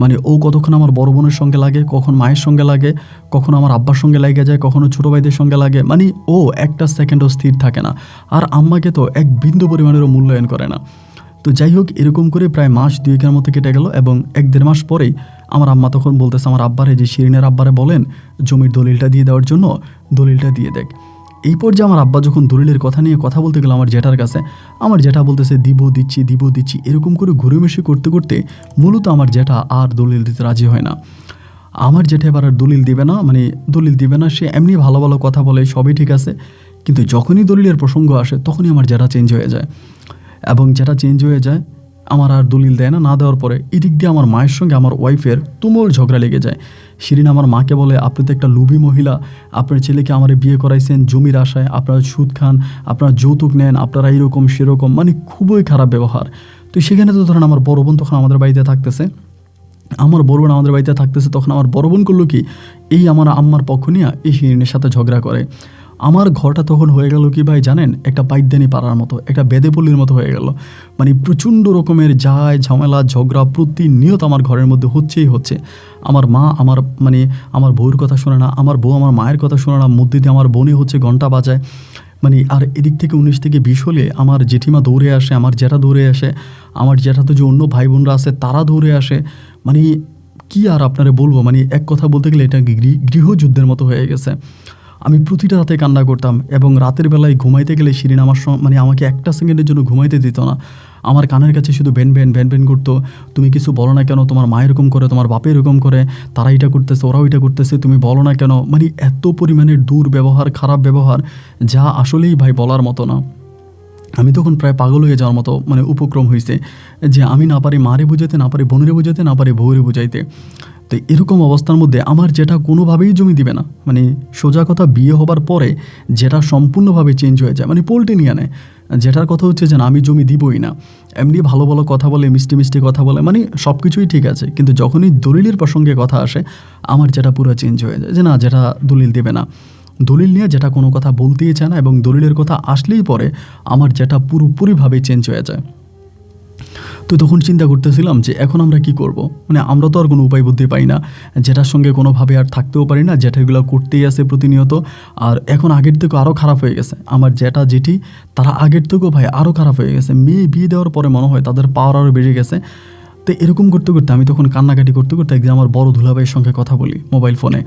মানে ও কতক্ষণ আমার বড় বোনের সঙ্গে লাগে, কখন মায়ের সঙ্গে লাগে, কখনো আমার আব্বার সঙ্গে লাগে যায়, কখনো ছোটো ভাইদের সঙ্গে লাগে, মানে ও একটা সেকেন্ডও স্থির থাকে না। আর আম্মাকে তো এক বিন্দু পরিমাণেরও মূল্যায়ন করে না। তো যাই হোক, এরকম করে প্রায় মাস 2-এর মতো কেটে গেল এবং 1-1.5 মাস পরেই আমার আম্মা তখন বলতেছে আমার আব্বারে যে শিরিনের আব্বারে বলেন জমির দলিলটা দিয়ে দেওয়ার জন্য, দলিলটা দিয়ে দেখ। এই পর্যায়ে আমার আব্বা যখন দলিলের কথা নিয়ে কথা বলতে গেল আমার জেঠার কাছে, আমার জেঠা বলতেছে দিব দিচ্ছি, এরকম করে ঘুরেমেশি করতে করতে মূলত আমার জেঠা আর দলিল দিতে রাজি হয় না। আমার জেঠা এবার আর দলিল দিবে না, মানে দলিল দিবে না, সে এমনি ভালো ভালো কথা বলে, সবই ঠিক আছে, কিন্তু যখনই দলিলের প্রসঙ্গ আসে তখনই আমার জেঠা চেঞ্জ হয়ে যায়। এবং যেটা চেঞ্জ হয়ে যায়, আমার আর দলিল দেয় না। না দেওয়ার পরে এদিক দিয়ে আমার মায়ের সঙ্গে আমার ওয়াইফের তুমুল ঝগড়া লেগে যায়। শিরিন আমার মাকে বলে আপনি তো একটা লোভী মহিলা, আপনার ছেলেকে আমারে বিয়ে করাইছেন জমির আশায়, আপনারা সুদ খান, আপনারা যৌতুক নেন, আপনারা এইরকম সেরকম, মানে খুবই খারাপ ব্যবহার। তো সেখানে তো ধরেন আমার বড় বোন তখন আমাদের বাড়িতে থাকতেছে, তখন আমার বড় বোন করলো কি, এই আমার আম্মার পক্ষ নিয়ে এই শিরিনের সাথে ঝগড়া করে। আমার ঘরটা তখন হয়ে গেল কি ভাই জানেন, একটা পাইকদানি পাড়ার মতো, একটা বেদেপল্লির মতো হয়ে গেল। মানে প্রচণ্ড রকমের ঝামেলা ঝগড়া প্রতিনিয়ত আমার ঘরের মধ্যে হচ্ছে। আমার মা আমার বউর কথা শোনে না, আমার বউ আমার মায়ের কথা শোনে না, মধ্যে দিয়ে আমার বোনে হচ্ছে ঘন্টা বাজায়। মানে আর এদিক থেকে 19 থেকে 20 হলে আমার জেঠিমা দৌড়ে আসে, আমার জ্যাঠা দৌড়ে আসে, আমার জ্যাঠাতে যে অন্য ভাই বোনরা আছে তারা দৌড়ে আসে। মানে কি আর আপনারা বলবো, মানে এক কথা বলতে গেলে এটা গৃহযুদ্ধের মতো হয়ে গেছে। আমি প্রতিটা রাতে কান্না করতাম এবং রাতের বেলায় ঘুমাইতে গেলে শিরিন আমাকে একটা সেকেন্ডের জন্য ঘুমাইতে দিত না। আমার কানের কাছে শুধু ভ্যান করতো, তুমি কিছু বলো না কেন, তোমার মা এরকম করে, তোমার বাপে এরকম করে, তারা এটা করতেছে, ওরাও এটা করতেছে, তুমি বলো না কেন। মানে এত পরিমাণের দুর্ব্যবহার, খারাপ ব্যবহার, যা আসলেই ভাই বলার মতো না। আমি তখন প্রায় পাগল হয়ে যাওয়ার মতো মানে উপক্রম হয়েছে যে আমি না পারি মারে বুঝাইতে, না পারি বোনেরে বুঝাইতে, না পারি বউরে বুঝাইতে। তো এরকম অবস্থার মধ্যে আমার যেটা কোনোভাবেই জমি দিবে না, মানে সোজা কথা বিয়ে হবার পরে যেটা সম্পূর্ণভাবে চেঞ্জ হয়ে যায়, মানে পোল্টে নিয়ে নেয়। যেটার কথা হচ্ছে যে আমি জমি দিবই না, এমনি ভালো ভালো কথা বলে, মিষ্টি কথা বলে, মানে সব কিছুই ঠিক আছে, কিন্তু যখনই দলিলের প্রসঙ্গে কথা আসে আমার যেটা পুরো চেঞ্জ হয়ে যায় যে না, যেটা দলিল দেবে না, দলিল নিয়ে যেটা কোনো কথা বলতেই চায় না, এবং দলিলের কথা আসলেই পরে আমার যেটা পুরোপুরিভাবে চেঞ্জ হয়ে যায়। তো তখন চিন্তা করতেছিলাম যে এখন আমরা কি করব, মানে আমরা তো আর কোনো উপায় বুদ্ধি পাই না, যেটার সঙ্গে কোনোভাবে আর থাকতেও পারি না, যেটাগুলো করতেই আছে প্রতিনিয়ত। আর এখন আগের থেকেও আরও খারাপ হয়ে গেছে, আমার জেঠি তারা আগের থেকেও ভাই আরও খারাপ হয়ে গেছে। মেয়ে বিয়ে দেওয়ার পরে মনে হয় তাদের পাওয়ার আরও বেড়ে গেছে। তো এরকম করতে করতে আমি তখন কান্নাকাটি করতে একদিন আমার বড় দুলাভাইয়ের সঙ্গে কথা বলি মোবাইল ফোনে।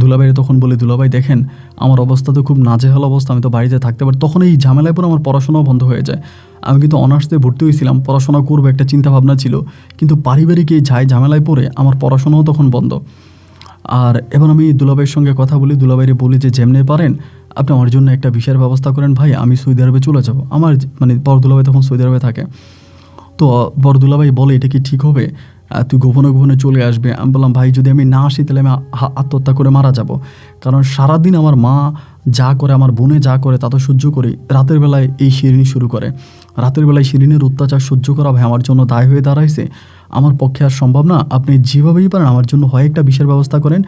দুলাভাইরে তখন বলি, দুলাভাই দেখেন আমার অবস্থা তো খুব নাজেহাল অবস্থা, আমি তো বাড়িতে থাকতে পারি। তখন এই ঝামেলায় পরে আমার পড়াশোনাও বন্ধ হয়ে যায়। আমি কিন্তু অনার্সে ভর্তি হয়েছিলাম, পড়াশোনা করবো একটা চিন্তা ভাবনা ছিল, কিন্তু পারিবারিক এই ঝামেলায় পড়ে আমার পড়াশোনাও তখন বন্ধ। আর এবার আমি দুলাভাইয়ের সঙ্গে কথা বলি, দুলাভাইরে বলি যে যেমনি পারেন আপনি আমার জন্য একটা ভিসার ব্যবস্থা করেন ভাই, আমি সৌদি আরবে চলে যাব। আমার মানে বড় দুলাভাই তখন সৌদি আরবে থাকে। তো বড় দুলাভাই বলে, এটা কি ঠিক হবে? তুই গোপনে গোপনে চলে আসবে। আমি বললাম, ভাই যদি আমি না আসি তাহলে আমি আত্মহত্যা করে মারা যাব। কারণ সারাদিন আমার মা যা করে, আমার বোনে যা করে তা তো সহ্য করি, রাতের বেলায় এই শিরিনি শুরু করে। রাতের বেলায় শিরিনের অত্যাচার সহ্য করা ভাই আমার জন্য দায় হয়ে দাঁড়াইছে। আমার পক্ষে আর সম্ভব না। আপনি যেভাবেই পারেন আমার জন্য হয় একটা বিষের ব্যবস্থা করেন,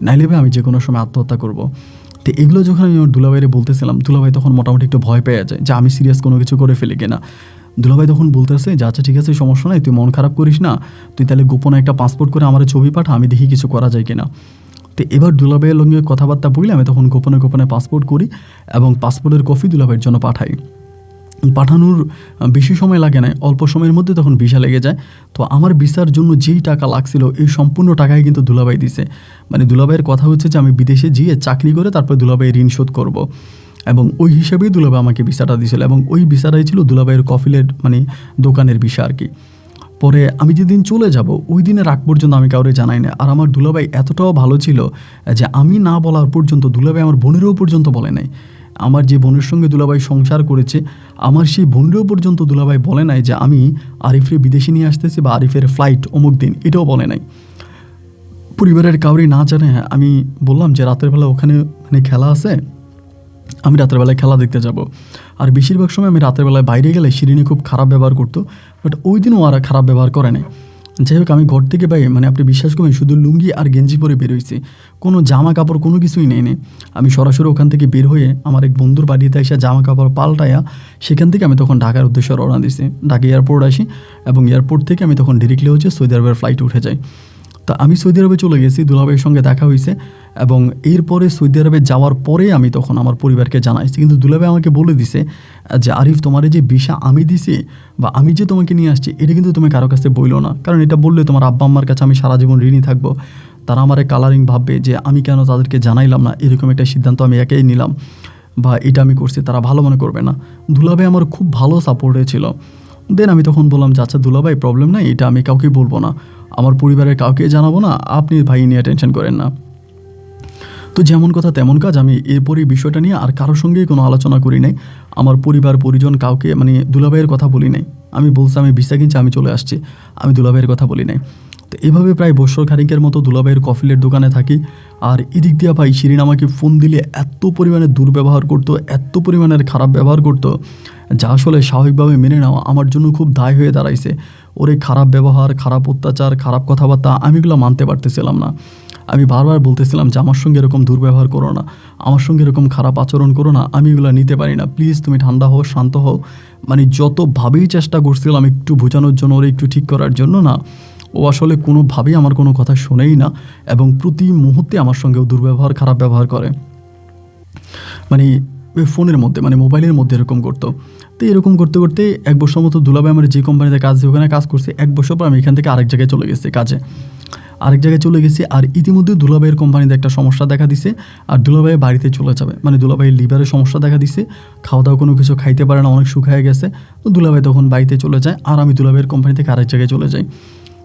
নাইলে ভাই আমি যে কোনো সময় আত্মহত্যা করব। তো এগুলো যখন আমি আমার দুলাভাইরে বলতেছিলাম, দুলাভাই তখন মোটামুটি একটু ভয় পেয়ে যায় যে আমি সিরিয়াস কোনো কিছু করে ফেলি কিনা। দুলাভাই তখন বলতেছে যে আচ্ছা ঠিক আছে, সমস্যা নাই, তুই মন খারাপ করিস না, তুই তাহলে গোপনে একটা পাসপোর্ট করে আমার ছবি পাঠা, আমি দেখি কিছু করা যায় কিনা। তো এবার দুলাভাইয়ের সঙ্গে কথাবার্তা বললে আমি তখন গোপনে গোপনে পাসপোর্ট করি এবং পাসপোর্টের কপি দুলাভাইয়ের জন্য পাঠাই। পাঠানোর বেশি সময় লাগে না, অল্প সময়ের মধ্যে তখন ভিসা লেগে যায়। তো আমার ভিসার জন্য যেই টাকা লাগছিল এই সম্পূর্ণ টাকাই কিন্তু দুলাভাই দিছে। মানে দুলাভাইয়ের কথা হচ্ছে যে আমি বিদেশে গিয়ে চাকরি করে তারপর দুলাভাইয়ের ঋণ শোধ করব, এবং ওই হিসাবেই দুলাভাই আমাকে ভিসাটা দিয়েছিল, এবং ওই ভিসাটাই ছিল দুলাভাইয়ের কফিলের মানে দোকানের ভিসা আর কি। পরে আমি যেদিন চলে যাব ওই দিনের আগ পর্যন্ত আমি কাউরে জানাই না। আর আমার দুলাভাই এতটাও ভালো ছিল যে আমি না বলার পর্যন্ত দুলাভাই আমার বোনেরও পর্যন্ত বলে নাই। আমার যে বোনের সঙ্গে দুলাভাই সংসার করেছে, আমার সেই বোনেরও পর্যন্ত দুলাভাই বলে নাই যে আমি আরিফরে বিদেশে নিয়ে আসতেছি বা আরিফের ফ্লাইট অমুক দিন, এটাও বলে নাই। পরিবারের কাউরি না জানে আমি বললাম যে রাতের বেলা ওখানে মানে খেলা আছে, আমি রাতের বেলায় খেলা দেখতে যাব। আর বেশিরভাগ সময় আমি রাতের বেলায় বাইরে গেলে শিরিনি খুব খারাপ ব্যবহার করতো, বাট ওই দিনও আর খারাপ ব্যবহার করে নাই। যাই হোক, আমি ঘর থেকে ভাই মানে আপনি বিশ্বাস করবেন শুধু লুঙ্গি আর গেঞ্জি পরে বের হয়েছি, কোনো জামা কাপড় কোনো কিছুই নেই নে। আমি সরাসরি ওখান থেকে বের হয়ে আমার এক বন্ধুর বাড়িতে এসে জামা কাপড় পাল্টায়া সেখান থেকে আমি তখন ঢাকার উদ্দেশ্যে রওনা দিছি। ঢাকা এয়ারপোর্ট আসি এবং এয়ারপোর্ট থেকে আমি তখন ডিরেক্টলি হচ্ছে সৌদি আরবের ফ্লাইটে উঠে যাই। তো আমি সৌদি আরবে চলে গেছি, দুলাভাইয়ের সঙ্গে দেখা হয়েছে, এবং এরপরে সৌদি আরবে যাওয়ার পরে আমি তখন আমার পরিবারকে জানাইছি। কিন্তু দুলাভাই আমাকে বলে দিছে যে আরিফ, তোমার যে ভিসা আমি দিছি বা আমি যে তোমাকে নিয়ে আসছি এটা কিন্তু তুমি কারো কাছে বইলো না, কারণ এটা বললে তোমার আব্বা আম্মার কাছে আমি সারা জীবন ঋণী থাকবো। তারা আমারে কালারিং ভাববে যে আমি কেন তাদেরকে জানাইলাম না, এরকম একটা সিদ্ধান্ত আমি একাই নিলাম বা এটা আমি করছি, তারা ভালো মনে করবে না। দুলাভাই আমার খুব ভালো সাপোর্টে ছিল। দেন আমি তখন বললাম যে আচ্ছা দুলাভাই, প্রবলেম নাই, এটা আমি কাউকে বলবো না, আমার পরিবারের কাউকে জানাবো না, আপনি ভাই নিয়ে টেনশন করেন না। তো যেমন কথা তেমন কাজ, আমি এরপরই বিষয়টা নিয়ে আর কারোর সঙ্গেই কোনো আলোচনা করি নাই। আমার পরিবার পরিজন কাউকে মানে দুলাভাইয়ের কথা বলি নাই। আমি বলছি আমি ভিসা কিনছি, আমি চলে আসছি, আমি দুলাভাইয়ের কথা বলি নাই। তো এভাবে প্রায় বছর খানিকের মতো দুলাভাইয়ের কফিলের দোকানে থাকি। আর এদিক দিয়ে ভাই শিরিন আমাকে ফোন দিলে এত পরিমাণে দুর্ব্যবহার করতো, এত পরিমাণের খারাপ ব্যবহার করতো, যা আসলে স্বাভাবিকভাবে মেনে নেওয়া আমার জন্য খুব দায় হয়ে দাঁড়াইছে। ওর এই খারাপ ব্যবহার, খারাপ অত্যাচার, খারাপ কথাবার্তা আমি এগুলো মানতে পারতেছিলাম না। আমি বারবার বলতেছিলাম যে আমার সঙ্গে এরকম দুর্ব্যবহার করো না, আমার সঙ্গে এরকম খারাপ আচরণ করো না, আমি এগুলো নিতে পারি না, প্লিজ তুমি ঠান্ডা হও, শান্ত হও। মানে যতভাবেই চেষ্টা করছিলাম একটু বোঝানোর জন্য, ওরা একটু ঠিক করার জন্য, না, ও আসলে কোনোভাবেই আমার কোনো কথা শোনেই না, এবং প্রতি মুহূর্তে আমার সঙ্গেও দুর্ব্যবহার, খারাপ ব্যবহার করে। মানে ফোনের মধ্যে মানে মোবাইলের মধ্যে এরকম করতো। তো এরকম করতে করতে এক বছর মতো দুলাভাই আমার যে কোম্পানিতে কাজ দিয়ে ওখানে কাজ করছে, এক বছর পর আমি এখান থেকে আরেক জায়গায় চলে গেছি কাজে, আরেক জায়গায় চলে গেছি। আর ইতিমধ্যে দুলাভাইয়ের কোম্পানিতে একটা সমস্যা দেখা দিছে, আর দুলাভাই বাড়িতে চলে যাবে, মানে দুলাভাইয়ের লিভারের সমস্যা দেখা দিছে, খাওয়া দাওয়া কোনো কিছু খাইতে পারে না, অনেক শুকায় গেছে। তো দুলাভাই তখন বাড়িতে চলে যায় আর আমি দুলাভাইয়ের কোম্পানি থেকে আরেক জায়গায় চলে যাই।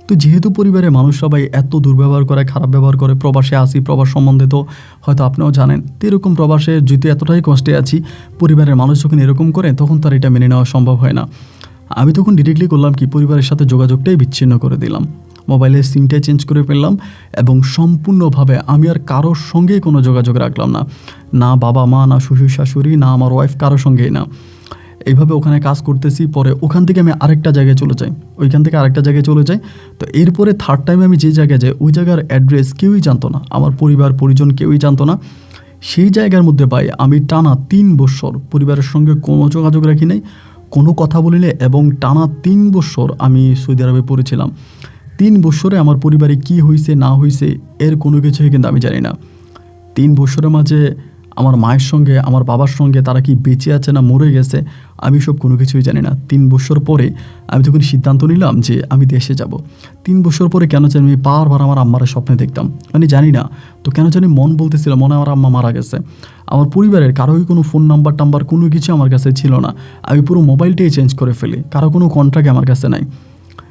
তো যেহেতু পরিবারের মানুষ সবাই এত দুর্ব্যবহার করে, খারাপ ব্যবহার করে, প্রবাসে আসি, প্রবাস সম্বন্ধে তো হয়তো আপনিও জানেন। তো এরকম প্রবাসে যেহেতু এতটাই কষ্টে আছি, পরিবারের মানুষ যখন এরকম করে তখন তার এটা মেনে নেওয়া সম্ভব হয় না। আমি তখন ডিরেক্টলি করলাম কি, পরিবারের সাথে যোগাযোগটাই বিচ্ছিন্ন করে দিলাম, মোবাইলের সিমটাই চেঞ্জ করে ফেললাম, এবং সম্পূর্ণভাবে আমি আর কারোর সঙ্গেই কোনো যোগাযোগ রাখলাম না, না বাবা মা, না শ্বশুর শাশুড়ি, না আমার ওয়াইফ, কারোর সঙ্গেই না। এইভাবে ওখানে কাজ করতেছি। পরে ওখান থেকে আমি আরেকটা জায়গায় চলে যাই, ওইখান থেকে আরেকটা জায়গায় চলে যাই। তো এরপরে থার্ড টাইম আমি যে জায়গায় যাই ওই জায়গার অ্যাড্রেস কেউই জানতো না, আমার পরিবার পরিজন কেউই জানতো না। সেই জায়গার মধ্যে পাই আমি টানা 3 বছর পরিবারের সঙ্গে কোনো যোগাযোগ রাখি নাই, কোনো কথা বলি নাই, এবং টানা 3 বছর আমি সৌদি আরবে পড়েছিলাম। 3 বছরে আমার পরিবারে কী হয়েছে না হয়েছে এর কোনো কিছুই কিন্তু আমি জানি না। 3 বছরের মাঝে আমার মায়ের সঙ্গে, আমার বাবার সঙ্গে তারা কি বেঁচে আছে না মরে গেছে আমি সব কোনো কিছুই জানি না। 3 বছর পরে আমি তখন সিদ্ধান্ত নিলাম যে আমি দেশে যাব। 3 বছর পরে কেন জানি আমি বারবার আমার আম্মার স্বপ্নে দেখতাম, মানে জানি না তো কেন জানি মন বলতেছিল মনে আমার আম্মা মারা গেছে। আমার পরিবারের কারোই কোনো ফোন নাম্বার কোনো কিছু আমার কাছে ছিল না, আমি পুরো মোবাইলটাই চেঞ্জ করে ফেলি, কারো কোনো কন্ট্যাক্ট আমার কাছে নাই।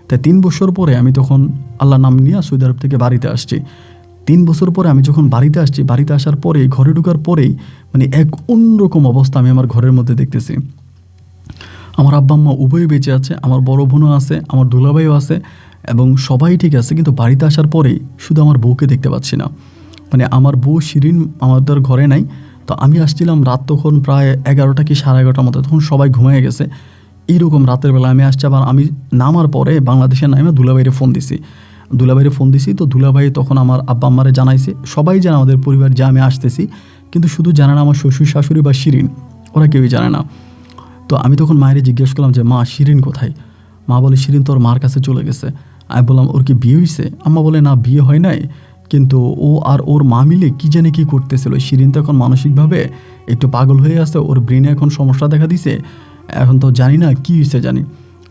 তাই 3 বছর পরে আমি তখন আল্লাহর নাম নিয়ে সৌদি আরব থেকে বাড়িতে আসছি। 3 বছর পরে আমি যখন বাড়িতে আসছি, বাড়িতে আসার পরে ঘরে ঢোকার পরেই মানে এক অন্যরকম অবস্থা আমি আমার ঘরের মধ্যে দেখতেছি। আমার আব্বা আম্মা উভয়ই বেঁচে আছে, আমার বড় বোনও আছে, আমার দুলাভাইও আছে এবং সবাই ঠিক আছে। কিন্তু বাড়িতে আসার পরেই শুধু আমার বউকে দেখতে পাচ্ছি না। মানে আমার বউ শিরিন আমাদের ঘরে নাই। তো আমি আসছিলাম রাত তখন প্রায় 11টা কি 11:30টার মতো, তখন সবাই ঘুমিয়ে গেছে। এইরকম রাতের বেলা আমি আসছি। আবার আমি নামার পরে বাংলাদেশে নামে দুলাভাইরে ফোন দিছি। তো দুলাভাই তখন আমার আব্বা আম্মারে জানাইছে, সবাই জানে আমাদের পরিবার যে আমি আসতেছি, কিন্তু শুধু জানে না আমার শ্বশুর শাশুড়ি বা শিরিন, ওরা কেউই জানে না। তো আমি তখন মায়ের জিজ্ঞেস করলাম যে মা শিরিন কোথায়? মা বলে শিরিন তোর মার কাছে চলে গেছে। আমি বললাম ওর কি বিয়ে হয়েছে? আম্মা বলে না বিয়ে হয় নাই, কিন্তু ও আর ওর মা মিলে কী জানে কী করতেছিল। শিরিন তো এখন মানসিকভাবে একটু পাগল হয়ে আছে, ওর ব্রেনে এখন সমস্যা দেখা দিছে, এখন তো জানি না কী হয়েছে জানি।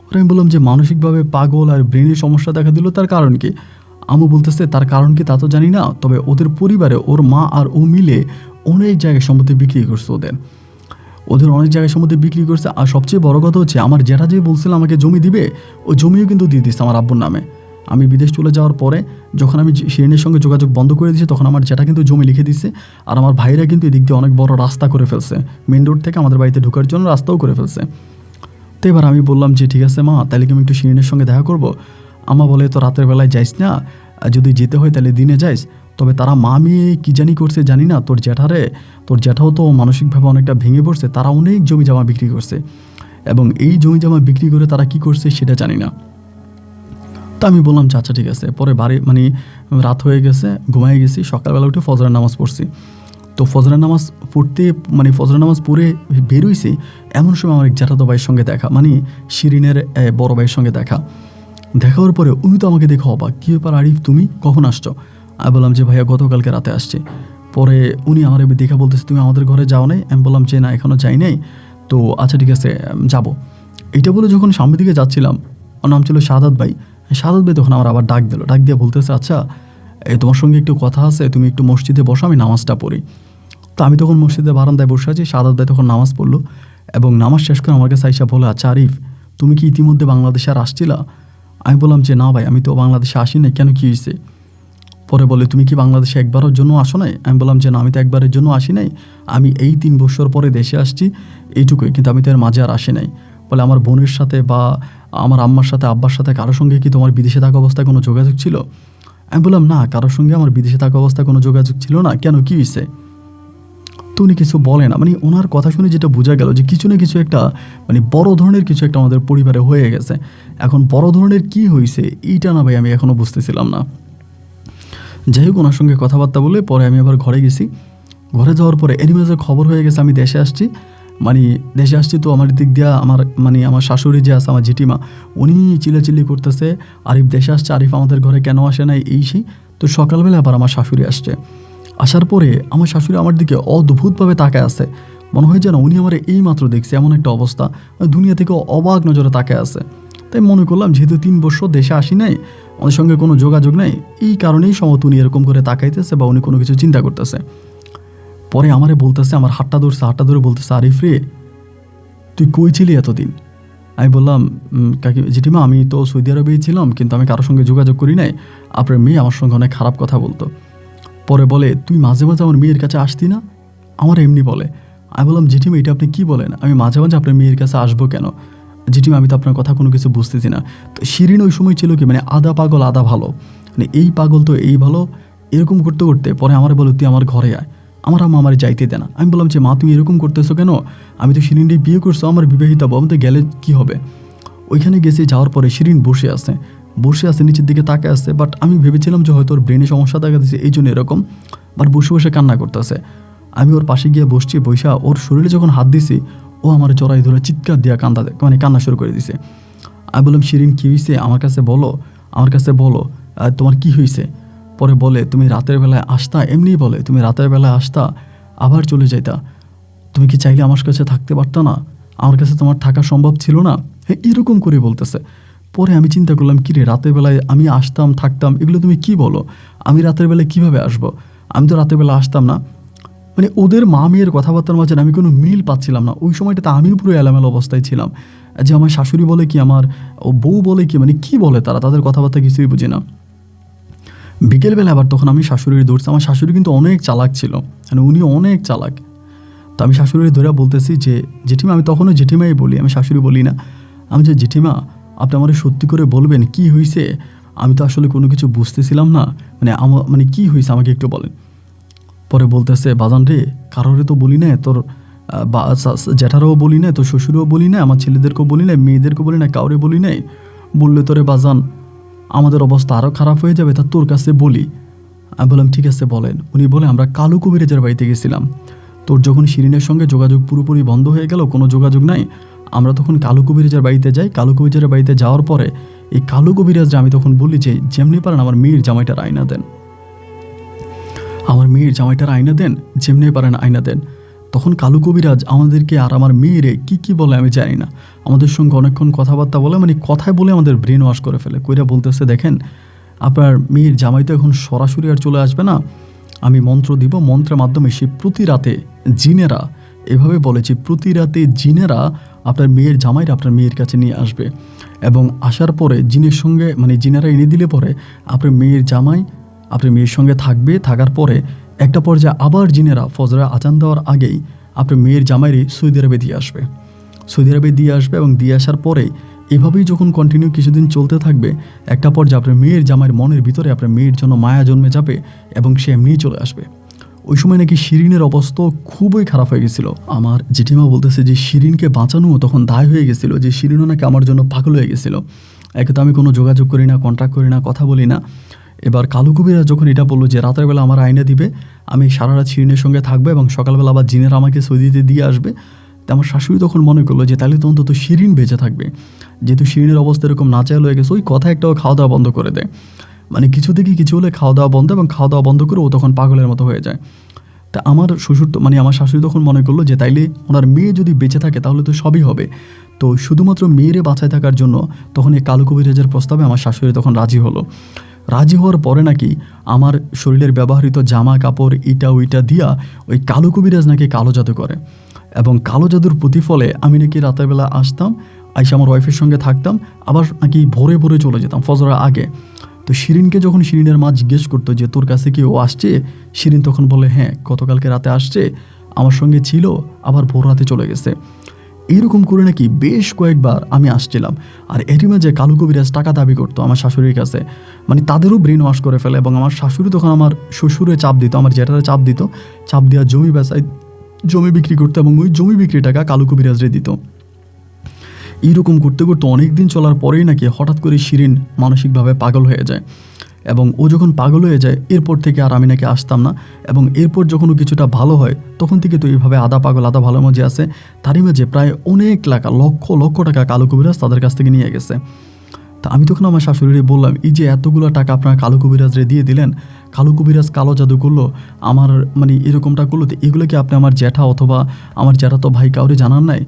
ওরা আমি বললাম যে মানসিকভাবে পাগল আর ব্রেনের সমস্যা দেখা দিল, তার কারণ কি? আম্মু বলতেছে তার কারণ কি তা তো জানি না, তবে ওদের পরিবারে ওর মা আর ও মিলে অনেক জায়গায় সম্পত্তি বিক্রি করছে, ওদের অনেক জায়গায় সম্পত্তি বিক্রি করছে। আর সবচেয়ে বড় কথা হচ্ছে আমার জেঠা যে বলছিল আমাকে জমি দিবে, ও জমিও কিন্তু দিয়ে দিচ্ছে আমার আব্বুর নামে। আমি বিদেশ চলে যাওয়ার পরে যখন আমি শিরিনের সঙ্গে যোগাযোগ বন্ধ করে দিয়েছি, তখন আমার জেঠা কিন্তু জমি লিখে দিচ্ছে। আর আমার ভাইরা কিন্তু এদিক দিয়ে অনেক বড় রাস্তা করে ফেলছে, মেন রোড থেকে আমাদের বাড়িতে ঢোকার জন্য রাস্তাও করে ফেলছে। তো এবার আমি বললাম যে ঠিক আছে মা, তাহলে কি আমি একটু শিরিনের সঙ্গে দেখা করব? আম্মা বলে তো রাতের বেলায় যাইস না, যদি যেতে হয় তাহলে দিনে যাইস। তবে তারা মা মেয়ে কী জানি করছে জানি না, তোর জ্যাঠাও তো মানসিকভাবে অনেকটা ভেঙে পড়ছে, তারা অনেক জমি জমা বিক্রি করছে এবং এই জমি জমা বিক্রি করে তারা কি করছে সেটা জানি না। তো আমি বললাম আচ্ছা ঠিক আছে। পরে রাত হয়ে গেছে, ঘুমাই গেছি। সকালবেলা উঠে ফজরের নামাজ পড়ছি। তো ফজরের নামাজ পড়ে বেরোইছি, এমন সময় আমার এক জ্যাঠাতো ভাইয়ের সঙ্গে দেখা, শিরিনের বড় ভাইয়ের সঙ্গে দেখা হওয়ার পরে উনি তো আমাকে দেখে অবাক, কী ব্যাপার আরিফ তুমি কখন আসছো? আমি বললাম যে ভাইয়া গতকালকে রাতে আসছি। পরে উনি আমার দেখা বলতেছে তুমি আমাদের ঘরে যাও নাই? আমি বললাম যে না এখনও যাই নাই। তো আচ্ছা ঠিক আছে যাবো। এইটা বলে যখন সামনের দিকে যাচ্ছিলাম, ওর নাম ছিল সাদাত ভাই তখন আমার আবার ডাক দিয়ে বলতেছে আচ্ছা তোমার সঙ্গে একটু কথা আছে, তুমি একটু মসজিদে বসো, আমি নামাজটা পড়ি। তো আমি তখন মসজিদে বারান্দায় বসে আছি, সাদাত ভাই তখন নামাজ পড়লো এবং নামাজ শেষ করে আমার কাছে আইসা বলে আচ্ছা আরিফ তুমি কি ইতিমধ্যে বাংলাদেশে আর আসছিলা? আমি বললাম যে না ভাই আমি তো বাংলাদেশে আসি নাই, কেন কী হয়েছে? পরে বলে তুমি কি বাংলাদেশে একবারের জন্য আসো নাই? আমি বললাম যে না আমি তো একবারের জন্য আসি নাই, আমি এই 3 বছর পরে দেশে আসছি এইটুকুই, কিন্তু আমি তো এর মাঝে আর আসি নাই। বলে আমার বোনের সাথে বা আমার আম্মার সাথে আব্বার সাথে কারোর সঙ্গে কি তোমার বিদেশে থাকা অবস্থায় কোনো যোগাযোগ ছিল? আমি বললাম না কারোর সঙ্গে আমার বিদেশে থাকা অবস্থায় কোনো যোগাযোগ ছিল না, কেন কী হয়েছে? তো উনি কিছু বলে না। ওনার কথা শুনে যেটা বোঝা গেল যে কিছু না কিছু একটা বড় ধরনের কিছু একটা আমাদের পরিবারে হয়ে গেছে। এখন বড় ধরনের কি হয়েছে এইটা না ভাই আমি এখনও বুঝতেছিলাম না। যাই হোক, ওনার সঙ্গে কথাবার্তা বলে পরে আমি আবার ঘরে গেছি। ঘরে যাওয়ার পরে এনিমেজের খবর হয়ে গেছে আমি দেশে আসছি। তো আমার দিক দিয়ে আমার শাশুড়ি যে আছে আমার জেঠিমা, উনি চিল্লাচিল্লি করতেছে আরিফ দেশে আসছে, আরিফ আমাদের ঘরে কেন আসে নাই এই সেই। তো সকালবেলা আবার আমার শাশুড়ি আসছে। আসার পরে আমার শাশুড়ি আমার দিকে অদ্ভুতভাবে তাকায় আছে, মনে হয় যেন উনি আমার এই মাত্র দেখছে, এমন একটা অবস্থা, দুনিয়া থেকে অবাক নজরে তাকায় আছে। তাই মনে করলাম যেহেতু 3 বছর দেশে আসি নাই, ওদের সঙ্গে কোনো যোগাযোগ নেই, এই কারণেই সম্ভবত উনি এরকম করে তাকাইতেছে বা উনি কোনো কিছু চিন্তা করতেছে। পরে আমারে বলতেছে, আমার হাতটা ধরে বলতেছে আরিফ রে তুই কই ছিলি এতদিন? আমি বললাম কাকি জেঠিমা আমি তো সৌদি আরবেই ছিলাম, কিন্তু আমি কারোর সঙ্গে যোগাযোগ করি নাই, আপনার মেয়ে আমার সঙ্গে অনেক খারাপ কথা বলতো। পরে বলে তুই মাঝে মাঝে আমার মেয়ের কাছে আসতি না? আমার এমনি বলে। আমি বললাম জেঠিমা এটা আপনি কী বলেন, আমি মাঝে মাঝে আপনার মেয়ের কাছে আসবো কেন? জেঠিমা আমি তো আপনার কথা কোনো কিছু বুঝতেছি না। তো শিরিন ওই সময় ছিল কি আধা পাগল আধা ভালো, এই পাগল তো এই ভালো, এরকম করতে করতে পরে আমার বলে তুই আমার ঘরে আয়, আমার আম্মা আমার যাইতে দেয় না। আমি বললাম যে মা তুমি এরকম করতেছো কেন? আমি তো শিরিনকে বিয়ে করছো, আমার বিবাহিতা বউ, আমি তো গেলে কী হবে? ওইখানে গেছি, যাওয়ার পরে শিরিন বসে আছে নিচের দিকে তাকে আসছে, বাট আমি ভেবেছিলাম যে হয়তো ওর ব্রেনে সমস্যা দেখা দিচ্ছে এই জন্য এরকম, বাট বসে বসে কান্না করতেছে। আমি ওর পাশে গিয়ে বসছি, বৈশা ওর শরীরে যখন হাত দিছি ও আমার জড়াই ধরে চিৎকার দিয়ে কান্না শুরু করে দিছে। আমি বললাম শিরিন কী হয়েছে, আমার কাছে বলো তোমার কি হয়েছে? পরে বলে তুমি রাতের বেলায় আসতা, এমনিই বলে তুমি রাতের বেলায় আসতা আবার চলে যাইতা, তুমি কি চাইলে আমার কাছে থাকতে পারতা না? আমার কাছে তোমার থাকা সম্ভব ছিল না? হ্যাঁ এরকম করে বলতেছে। পরে আমি চিন্তা করলাম কিরে রাতের বেলায় আমি আসতাম থাকতাম, এগুলো তুমি কি বলো? আমি রাতের বেলায় কিভাবে আসবো? আমি তো রাতের বেলা আসতাম না। ওদের মা মেয়ের কথাবার্তার মাঝে আমি কোনো মিল পাচ্ছিলাম না। ওই সময়টাতে আমিও পুরো এলোমেলো অবস্থায় ছিলাম, যে আমার শাশুড়ি বলে কি আমার বউ বলে কি কি বলে তাদের কথাবার্তা কিছুই বুঝি না। বিকেলবেলা আবার তখন আমি শাশুড়ির দৌড়ছি। আমার শাশুড়ি কিন্তু অনেক চালাক ছিল, উনি অনেক চালাক। তো আমি শাশুড়ি ধরে বলতেছি যে জেঠিমা, আমি তখনও জেঠিমাই বলি, আমি শাশুড়ি বলি না। আমি যে জেঠিমা, আপনি আমার সত্যি করে বলবেন কি হয়েছে? আমি তো আসলে কোনো কিছু বুঝতেছিলাম না, মানে কি হয়েছে আমাকে একটু বলেন। পরে বলতেছে, বাজান রে, কারোরে তো বলি না, তোর জ্যাঠারও বলি না, তোর শ্বশুরও বলি না, আমার ছেলেদেরকেও বলি না, মেয়েদেরকেও বলি না, কাউরে বলি নাই। বললে তোরে বাজান আমাদের অবস্থা আরও খারাপ হয়ে যাবে, তা তোর কাছে বলি। আমি বললাম ঠিক আছে বলেন। উনি বলে, আমরা কালো কবিরাজের বাড়িতে গেছিলাম। তোর যখন শিরিনের সঙ্গে যোগাযোগ পুরোপুরি বন্ধ হয়ে গেল, কোনো যোগাযোগ নাই, আমরা তখন কালো কবিরাজের বাড়িতে যাই। কালো কবিরাজের বাড়িতে যাওয়ার পরে এই কালো কবিরাজরা, আমি তখন বলি যে যেমনি পারেন আমার মেয়ের জামাইটার আয়না দেন, আমার মেয়ের জামাইটার আয়না দেন, যেমনি পারেন আয়না দেন। তখন কালু কবিরাজ আমাদেরকে আর আমার মেয়েরে কি বলে আমি জানি না, আমাদের সঙ্গে অনেকক্ষণ কথাবার্তা বলে, মানে কথায় বলে আমাদের ব্রেন ওয়াশ করে ফেলে। কইরা বলতেছে, দেখেন আপনার মেয়ের জামাই তো এখন সরাসরি আর চলে আসবে না, আমি মন্ত্র দিব, মন্ত্রের মাধ্যমে সে প্রতি রাতে জিনেরা, এভাবে বলেছি, প্রতি রাতে জিনেরা আপনার মেয়ের জামাইরা আপনার মেয়ের কাছে নিয়ে আসবে, এবং আসার পরে জিনের সঙ্গে, মানে জিনেরা এনে দিলে পরে আপনার মেয়ের জামাই আপনার মেয়ের সঙ্গে থাকবে। থাকার পরে একটা পর্যায়ে আবার জিনেরা ফজরের আজান দেওয়ার আগেই আপনার মেয়ের জামাইরে সৌদি আরবে দিয়ে আসবে, সৌদি আরবে দিয়ে আসবে। এবং দিয়ে আসার পরে এভাবেই যখন কন্টিনিউ কিছুদিন চলতে থাকবে, একটা পর্যায়ে আপনার মেয়ের জামাইয়ের মনের ভিতরে আপনার মেয়ের জন্য মায়া জন্মে যাবে এবং সে এমনিই চলে আসবে। ওই সময় নাকি শিরিনের অবস্থা খুবই খারাপ হয়ে গেছিলো। আমার জেঠিমা বলতেছে যে শিরিনকে বাঁচানো তখন দায় হয়ে গেছিলো, যে শিরিনও নাকি আমার জন্য পাগল হয়ে গেছিলো। একে তো আমি কোনো যোগাযোগ করি না, কন্ট্যাক্ট করি না, কথা বলি না। এবার কালু কবিরাজ যখন এটা বললো যে রাতের বেলা আমার আয়না দিবে, আমি সারা রাত শিরিনের সঙ্গে থাকবো এবং সকালবেলা আবার জিনেরা আমাকে সৌদিতে দিয়ে আসবে, তো আমার শাশুড়ি তখন মনে করলো যে তাহলে তো অন্তত শিরিন বেঁচে থাকবে, যেহেতু শিরিনের অবস্থা এরকম নাচাল হয়ে গেছে। ওই কথা একটাও খাওয়া দাওয়া বন্ধ করে দেয়, মানে কিছু থেকে কিছু হলে খাওয়া দাওয়া বন্ধ, এবং খাওয়া দাওয়া বন্ধ করে ও তখন পাগলের মতো হয়ে যায়। তা আমার শ্বশুর তো, মানে আমার শাশুড়ি তখন মনে করলো যে তাইলে ওনার মেয়ে যদি বেঁচে থাকে তাহলে তো সবই হবে। তো শুধুমাত্র মেয়েরে বাঁচায় থাকার জন্য তখন এই কালো কবিরাজের প্রস্তাবে আমার শাশুড়ি তখন রাজি হলো। রাজি হওয়ার পরে নাকি আমার শরীরের ব্যবহৃত জামা কাপড় ইটা ওইটা দিয়া ওই কালো কবিরাজ নাকি কালো জাদু করে, এবং কালো জাদুর প্রতিফলে আমি নাকি রাতের বেলা আসতাম, আইসা আমার ওয়াইফের সঙ্গে থাকতাম, আবার নাকি ভোরে ভোরে চলে যেতাম ফজরের আগে। তো শিরিনকে যখন শিরিনের মা জিজ্ঞেস করতো যে তোর কাছে কি ও আসছে, শিরিন তখন বলে হ্যাঁ, গতকালকে রাতে আসছে, আমার সঙ্গে ছিল, আবার ভোর রাতে চলে গেছে। এইরকম করে নাকি বেশ কয়েকবার আমি আসছিলাম। আর এরই মাঝে কালু কবিরাজ টাকা দাবি করতো আমার শাশুড়ির কাছে, মানে তাদেরও ব্রেন ওয়াশ করে ফেলে। এবং আমার শাশুড়ি তখন আমার শ্বশুরে চাপ দিত, আমার জ্যাঠারে চাপ দিত, চাপ দেওয়া জমি বেচায়, জমি বিক্রি করতো, এবং ওই জমি বিক্রি টাকা কালু কবিরাজরে দিত। এইরকম করতে করতে অনেক দিন চলার পরেই নাকি হঠাৎ করে শিরিন মানসিকভাবে পাগল হয়ে যায়, এবং ও যখন পাগল হয়ে যায় এরপর থেকে আর আমি নাকি আসতাম না। এবং এরপর যখন ও কিছুটা ভালো হয় তখন থেকে তো এইভাবে আধা পাগল আধা ভালোর মাঝে আছে। তারই মাঝে প্রায় অনেক টাকা, লক্ষ লক্ষ টাকা কালো কবিরাজ তাদের কাছ থেকে নিয়ে গেছে। তা আমি তখন আমার শাশুড়ি বললাম, এই যে এতগুলো টাকা আপনার কালো কবিরাজরে দিয়ে দিলেন, কালো কবিরাজ কালো জাদু করলো, আমার মানে এরকমটা করলো, তো এগুলো কি আপনি আমার জ্যাঠা অথবা আমার জ্যাঠা তো ভাই কাউরে জানান নাই?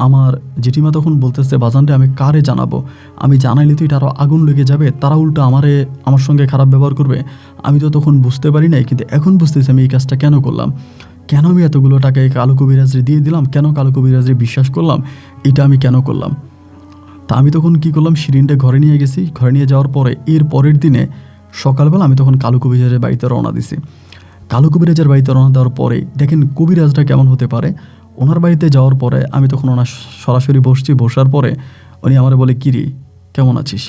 আমার জেঠিমা তখন বলতেছে, বাজানরে আমি কারে জানাবো, আমি জানাইলে তো এটা আরও আগুন লেগে যাবে, তারা উল্টো আমার সঙ্গে খারাপ ব্যবহার করবে। আমি তো তখন বুঝতে পারি নাই, কিন্তু এখন বুঝতেছি আমি এই কাজটা কেন করলাম, কেন আমি এতগুলো টাকা এই কালো কবিরাজরে দিয়ে দিলাম, কেন কালো কবিরাজরে বিশ্বাস করলাম, এটা আমি কেন করলাম। তা আমি তখন কি করলাম, শিরিনটা ঘরে নিয়ে গেছি। ঘরে নিয়ে যাওয়ার পরে এর পরের দিনে সকালবেলা আমি তখন কালো কবিরাজের বাড়িতে রওনা দিছি। কালো কবিরাজের বাড়িতে রওনা দেওয়ার পরে দেখেন কবিরাজটা কেমন হতে পারে। ওনার বাড়িতে যাওয়ার পরে আমি তখন ওনার সরাসরি বসছি, বসার পরে উনি আমার বলে, কিরে কেমন আছিস?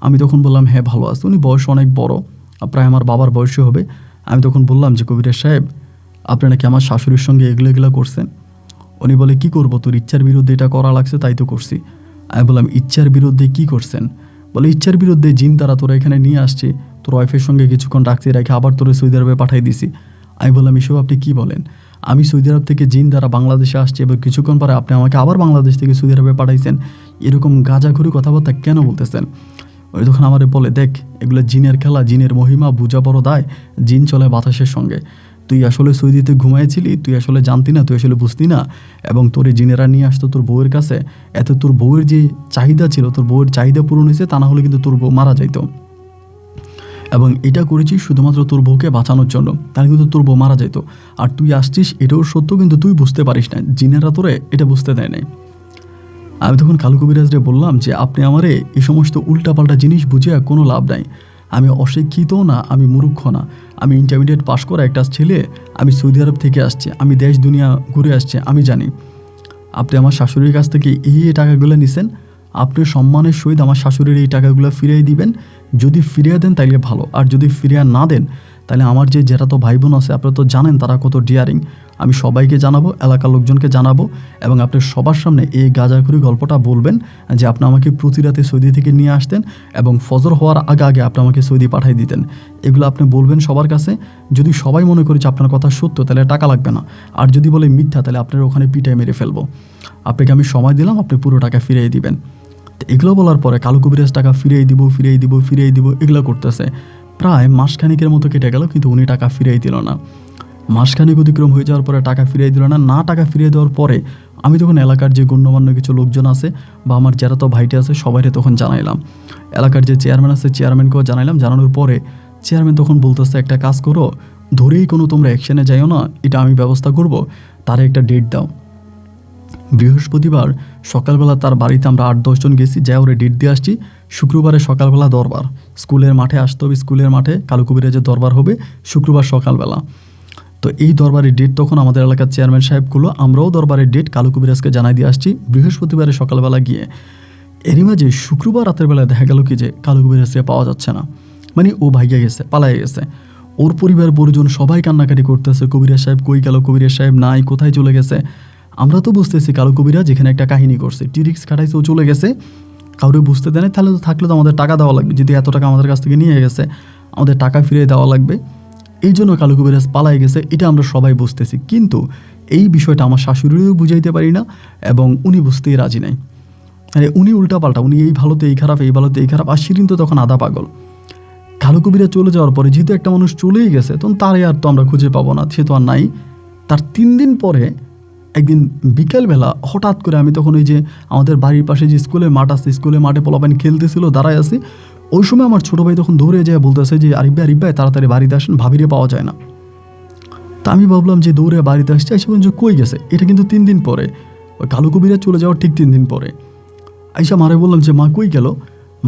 আমি তখন বললাম হ্যাঁ ভালো আছি। উনি বয়স অনেক বড়, প্রায় আমার বাবার বয়সী হবে। আমি তখন বললাম যে কবিরাজ সাহেব, আপনি নাকি আমার শাশুড়ির সঙ্গে এগুলো করছেন। উনি বলে, কি করবো, তোর ইচ্ছার বিরুদ্ধে এটা করা লাগছে তাই তো করছি। আমি বললাম ইচ্ছার বিরুদ্ধে কি করছেন? বলে, ইচ্ছার বিরুদ্ধে জিন দ্বারা তোরা এখানে নিয়ে আসছে, তোর ওয়াইফের সঙ্গে কিছুক্ষণ রাখতে রেখে আবার তোরে সৌদি আরবে পাঠিয়ে দিছি। আমি বললাম, এসব আপনি কী বলেন? আমি সৌদি আরব থেকে জিন দ্বারা বাংলাদেশে আসছি, এবার কিছুক্ষণ পরে আপনি আমাকে আবার বাংলাদেশ থেকে সৌদি আরবে পাঠাইছেন, এরকম গাঁজাখুরি কথাবার্তা কেন বলতেছেন? ওই তখন আমারে বলে, দেখ এগুলো জিনের খেলা, জিনের মহিমা বুঝা বড় দায়, জিন চলে বাতাসের সঙ্গে। তুই আসলে সৌদিতে ঘুমাইছিলি, তুই আসলে জানতি না, তুই আসলে বুঝতি না, এবং তোর জিনেরা নিয়ে আসতো তোর বউয়ের কাছে, এত তোর বউয়ের যে চাহিদা ছিল, তোর বউয়ের চাহিদা পূরণ হয়েছে, তা না হলে কিন্তু তোর বউ মারা যাইতো। এবং এটা করেছিস শুধুমাত্র তোর বউকে বাঁচানোর জন্য, তাহলে কিন্তু তোর বউ মারা যেত। আর তুই আসছিস এটাও সত্য, কিন্তু তুই বুঝতে পারিস না, জিনেরা তোরে এটা বুঝতে দেয় নাই। আমি তখন কালু কবিরাজরে বললাম যে আপনি আমারে এই সমস্ত উল্টাপাল্টা জিনিস বুঝে কোনো লাভ নাই। আমি অশিক্ষিত না, আমি মূর্খ না, আমি ইন্টারমিডিয়েট পাশ করা একটা ছেলে, আমি সৌদি আরব থেকে আসছি, আমি দেশ দুনিয়া ঘুরে আসছি, আমি জানি। আপনি আমার শাশুড়ির কাছ থেকে এই টাকাগুলো নিছেন, আপনি সম্মানের সহিত আমার শাশুড়ির এই টাকাগুলো ফিরিয়ে দিবেন। যদি ফিরিয়ে দেন তাইলে ভালো, আর যদি ফিরিয়ে না দেন তাহলে আমার যে তো ভাই বোন আছে, আপনারা তো জানেন তারা কত ডিয়ারিং, আমি সবাইকে জানাবো, এলাকার লোকজনকে জানাবো, এবং আপনি সবার সামনে এই গাঁজাখুরি গল্পটা বলবেন যে আপনি আমাকে প্রতি রাতে সৌদি থেকে নিয়ে আসতেন এবং ফজর হওয়ার আগে আগে আপনি আমাকে সৌদি পাঠিয়ে দিতেন। এগুলো আপনি বলবেন সবার কাছে। যদি সবাই মনে করে যে আপনার কথা সত্য তাহলে টাকা লাগবে না, আর যদি বলে মিথ্যা তাহলে আপনার ওখানে পিটায় মেরে ফেলবো। আপনাকে আমি সময় দিলাম, আপনি পুরো টাকা ফিরিয়ে দিবেন। তো এগুলো বলার পরে কালো কবিরাজ টাকা ফিরিয়ে দিব এগুলো করতেছে। প্রায় মাসখানিকের মতো কেটে গেল, কিন্তু উনি টাকা ফিরিয়ে দিল না। মাসখানিক অতিক্রম হয়ে যাওয়ার পরে টাকা ফিরিয়ে দিল না। টাকা ফিরিয়ে দেওয়ার পরে আমি তখন এলাকার যে গণ্যমান্য কিছু লোকজন আছে বা আমার যারা তো ভাইটি আছে সবাইকে তখন জানাইলাম। এলাকার যে চেয়ারম্যান আছে চেয়ারম্যানকেও জানাইলাম। জানানোর পরে চেয়ারম্যান তখন বলতেছে, একটা কাজ করো, ধরেই কোনো তোমরা অ্যাকশনে যাইও না, এটা আমি ব্যবস্থা করব, তার একটা ডেট দাও। বৃহস্পতিবার সকালবেলা তার বাড়িতে আমরা 8-10 জন গেছি, যাই ওরে ডেট দিয়ে আসছি। শুক্রবারে সকালবেলা দরবার, স্কুলের মাঠে আসতে হবে, স্কুলের মাঠে কালো কবিরাজের দরবার হবে শুক্রবার সকালবেলা। তো এই দরবারের ডেট তখন আমাদের এলাকার চেয়ারম্যান সাহেবগুলো, আমরাও দরবারের ডেট কালো কবিরাজকে জানাই দিয়ে আসছি বৃহস্পতিবারে সকালবেলা গিয়ে। এরই মাঝে শুক্রবার রাতের বেলায় দেখা গেল কি যে কালো কবিরাজকে পাওয়া যাচ্ছে না, মানে ও ভাইয়া গেছে, পালায়ে গেছে। ওর পরিবার পরিজন সবাই কান্নাকাটি করতেছে, কবিরাজ সাহেব কই গেল, কবিরাজ সাহেব নাই, কোথায় চলে গেছে। আমরা তো বুঝতেছি কালো কবিরাজ এখানে একটা কাহিনী করছে, টিরিক্স খাটাইছে, ও চলে গেছে, কাউরে বুঝতে দেয় না। তাহলে তো থাকলে তো আমাদের টাকা দেওয়া লাগবে, যদি এত টাকা আমাদের কাছ থেকে নিয়ে গেছে আমাদের টাকা ফিরিয়ে দেওয়া লাগবে। এই জন্য কালো কবিরাজ পালাই গেছে, এটা আমরা সবাই বুঝতেছি। কিন্তু এই বিষয়টা আমার শাশুড়িও বুঝাইতে পারি না এবং উনি বুঝতেই রাজি নাই। আরে উনি উল্টাপাল্টা, উনি এই ভালোতে এই খারাপ, এই ভালোতে এই খারাপ। আর শিরিন তো তখন আধা পাগল। কালো কবিরাজ চলে যাওয়ার পরে যেহেতু একটা মানুষ চলেই গেছে, তখন তারে আর তো আমরা খুঁজে পাবো না, সে তো আর নাই। তার 3 দিন পরে একদিন বিকেলবেলা হঠাৎ করে আমি তখন ওই যে আমাদের বাড়ির পাশে যে স্কুলের মাঠ আছে, স্কুলের মাঠে পোলাপাইন খেলতেছিল, দাঁড়ায় আছি। ওই সময় আমার ছোটো ভাই তখন দৌড়ে যায়, বলতেছে যে আরিফ ভাই তাড়াতাড়ি বাড়িতে আসেন, ভাবিরে পাওয়া যায় না। তা আমি ভাবলাম যে দৌড়ে বাড়িতে আসছে, এসে যে কই গেছে। এটা কিন্তু 3 দিন পরে, ওই কালো কবিরাজ চলে যাওয়ার ঠিক 3 দিন পরে। আইসা মারে বললাম যে মা কই গেল।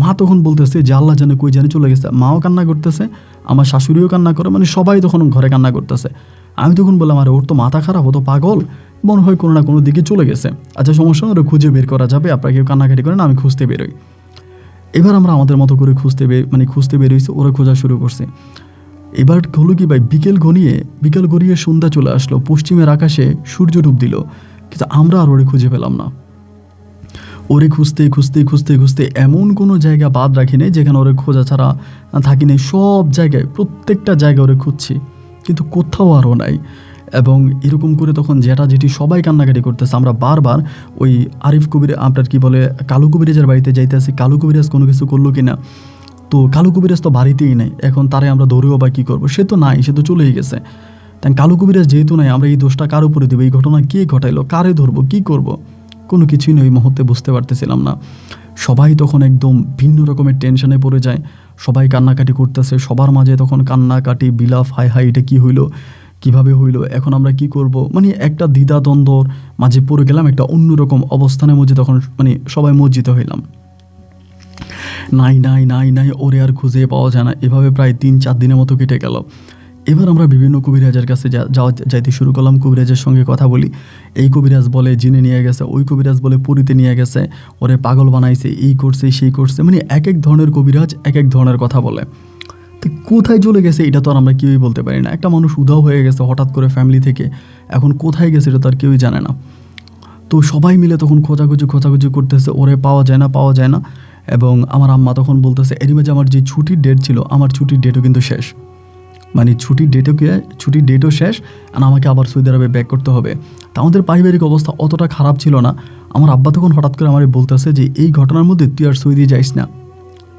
মা তখন বলতেছে যে আল্লাহ জানে কই জানে চলে গেছে। মাও কান্না করতেছে, আমার শাশুড়িও কান্না করে, মানে সবাই তখন ঘরে কান্না করতেছে। আমি তখন বললাম আরে ওর তো মাথা খারাপ, ও তো পাগল, মনে হয় কোনো না কোনো দিকে চলে গেছে। আচ্ছা সমস্যা না, ওরা খুঁজে বের করা যাবে, আপনারা কেউ কান্নাকাটি করেন, আমি খুঁজতে বেরোই। এবার আমরা আমাদের মতো করে খুঁজতে বেরোইছি, ওরা খোঁজা শুরু করছে। এবার হলো কি ভাই, বিকেল গড়িয়ে সন্ধ্যা চলে আসলো, পশ্চিমের আকাশে সূর্য ডুব দিল, কিন্তু আমরা আর ওরে খুঁজে পেলাম না। ওরে খুঁজতে এমন কোনো জায়গা বাদ রাখি নেই যেখানে ওরে খোঁজা ছাড়া থাকি নেই। সব জায়গায়, প্রত্যেকটা জায়গায় ওরে খুঁজছি, কিন্তু কোথাও আরও নাই। এবং এরকম করে তখন যেটি সবাই কান্নাকাটি করতেছে। আমরা বারবার ওই আরিফ কবির আপনার কি বলে কালো কবিরাজের বাড়িতে যাইতেছি, কালো কবিরাজ কোনো কিছু করলো কি না। তো কালো কবিরাজ তো বাড়িতেই নেই, এখন তারে আমরা ধরেও বা কী করবো, সে তো নাই, সে তো চলেই গেছে। তাই কালো কবিরাজ যেহেতু নাই, আমরা এই দোষটা কার উপরে দেবো, এই ঘটনা কে ঘটাইলো, কারে ধরবো, কী করব, কোনো কিছুই নয়। এই মুহূর্তে বুঝতে পারতেছিলাম না। সবাই তখন একদম ভিন্ন রকমের টেনশনে পড়ে যায়, সবাই কান্নাকাটি করতেছে, সবার মাঝে তখন কান্নাকাটি, বিলাপ, হাই এটা কী হইলো, কিভাবে হইলো, এখন আমরা কি করব, মানে একটা দ্বিধাদ্বন্দ্বর মাঝে পড়ে গেলাম, একটা অন্যরকম অবস্থানের মধ্যে তখন মানে সবাই মজ্জিত হইলাম। নাই ওরে আর খুঁজে পাওয়া যায় না। এভাবে প্রায় 3-4 দিনের মতো কেটে গেল। এবার আমরা বিভিন্ন কবিরাজের কাছে যাইতে শুরু করলাম, কবিরাজের সঙ্গে কথা বলি। এই কবিরাজ বলে জিনে নিয়ে গেছে, ওই কবিরাজ বলে পুরীতে নিয়ে গেছে, ওরে পাগল বানাইছে, এই করছে সেই করছে, মানে এক এক ধরনের কবিরাজ এক এক ধরনের কথা বলে। তো কোথায় চলে গেছে এটা তো আর আমরা কেউই বলতে পারি না। একটা মানুষ উধাও হয়ে গেছে হঠাৎ করে ফ্যামিলি থেকে, এখন কোথায় গেছে এটা তো আর কেউই জানে না। তো সবাই মিলে তখন খোঁজাখুঁজি করতেছে, ওরে পাওয়া যায় না। এবং আমার আম্মা তখন বলতেছে, এরই মাঝে আমার যে ছুটির ডেট ছিল, আমার ছুটির ডেটও কিন্তু শেষ, মানে ছুটির ডেটও শেষ, আর আমাকে আবার সৌদি আরবে ব্যাক করতে হবে। তা আমাদের পারিবারিক অবস্থা অতটা খারাপ ছিল না। আমার আব্বা তখন হঠাৎ করে আমার বলতেছে যে এই ঘটনার মধ্যে তুই আর সৌদি যাইস না।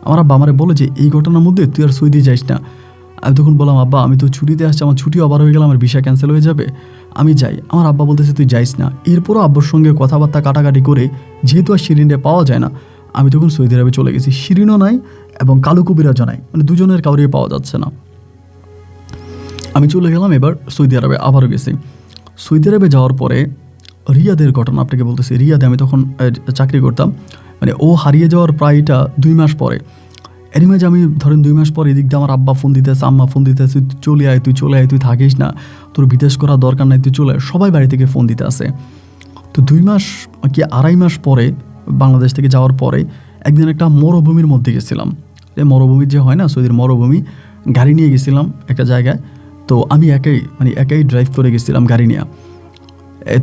আমার আব্বা আমারে বলে যে এই ঘটনার মধ্যে তুই আর সৌদি যাইস না। আমি তখন বললাম আব্বা আমি তো ছুটিতে আসছি, আমার ছুটি আবার হয়ে গেলে আমার ভিসা ক্যান্সেল হয়ে যাবে, আমি যাই। আমার আব্বা বলতেছে তুই যাইস না। এরপরও আব্বুর সঙ্গে কথাবার্তা কাটাকাটি করে যেহেতু আর শিরিনরে পাওয়া যায় না, আমি তখন সৌদি আরবে চলে গেছি। শিরিনও নাই এবং কালো কবিরাজও নাই, মানে দুজনের কাউরিও পাওয়া যাচ্ছে না। আমি চলে গেলাম এবার সৌদি আরবে, আবারও গেছি। সৌদি আরবে যাওয়ার পরে রিয়াদের ঘটনা আপনাকে বলতেছি। রিয়াদে আমি তখন চাকরি করতাম, মানে ও হারিয়ে যাওয়ার প্রায়টা 2 মাস পরে এরই মাঝে আমি ধরেন 2 মাস পর এদিক দিয়ে আমার আব্বা ফোন দিতেছে, আম্মা ফোন দিতেছে, তুই চলে আয়, তুই চলে আয়, তুই থাকিস না, তোর বিদেশ করার দরকার নাই, তুই চলে আয়। সবাই বাড়ি থেকে ফোন দিতে আসে। তো 2 মাস কি 2.5 মাস পরে বাংলাদেশ থেকে যাওয়ার পরে একদিন একটা মরুভূমির মধ্যে গেছিলাম। এই মরুভূমির যে হয় না সৌদির মরুভূমি, গাড়ি নিয়ে গেছিলাম একটা জায়গায়। তো আমি একাই ড্রাইভ করে গেছিলাম গাড়ি নিয়ে।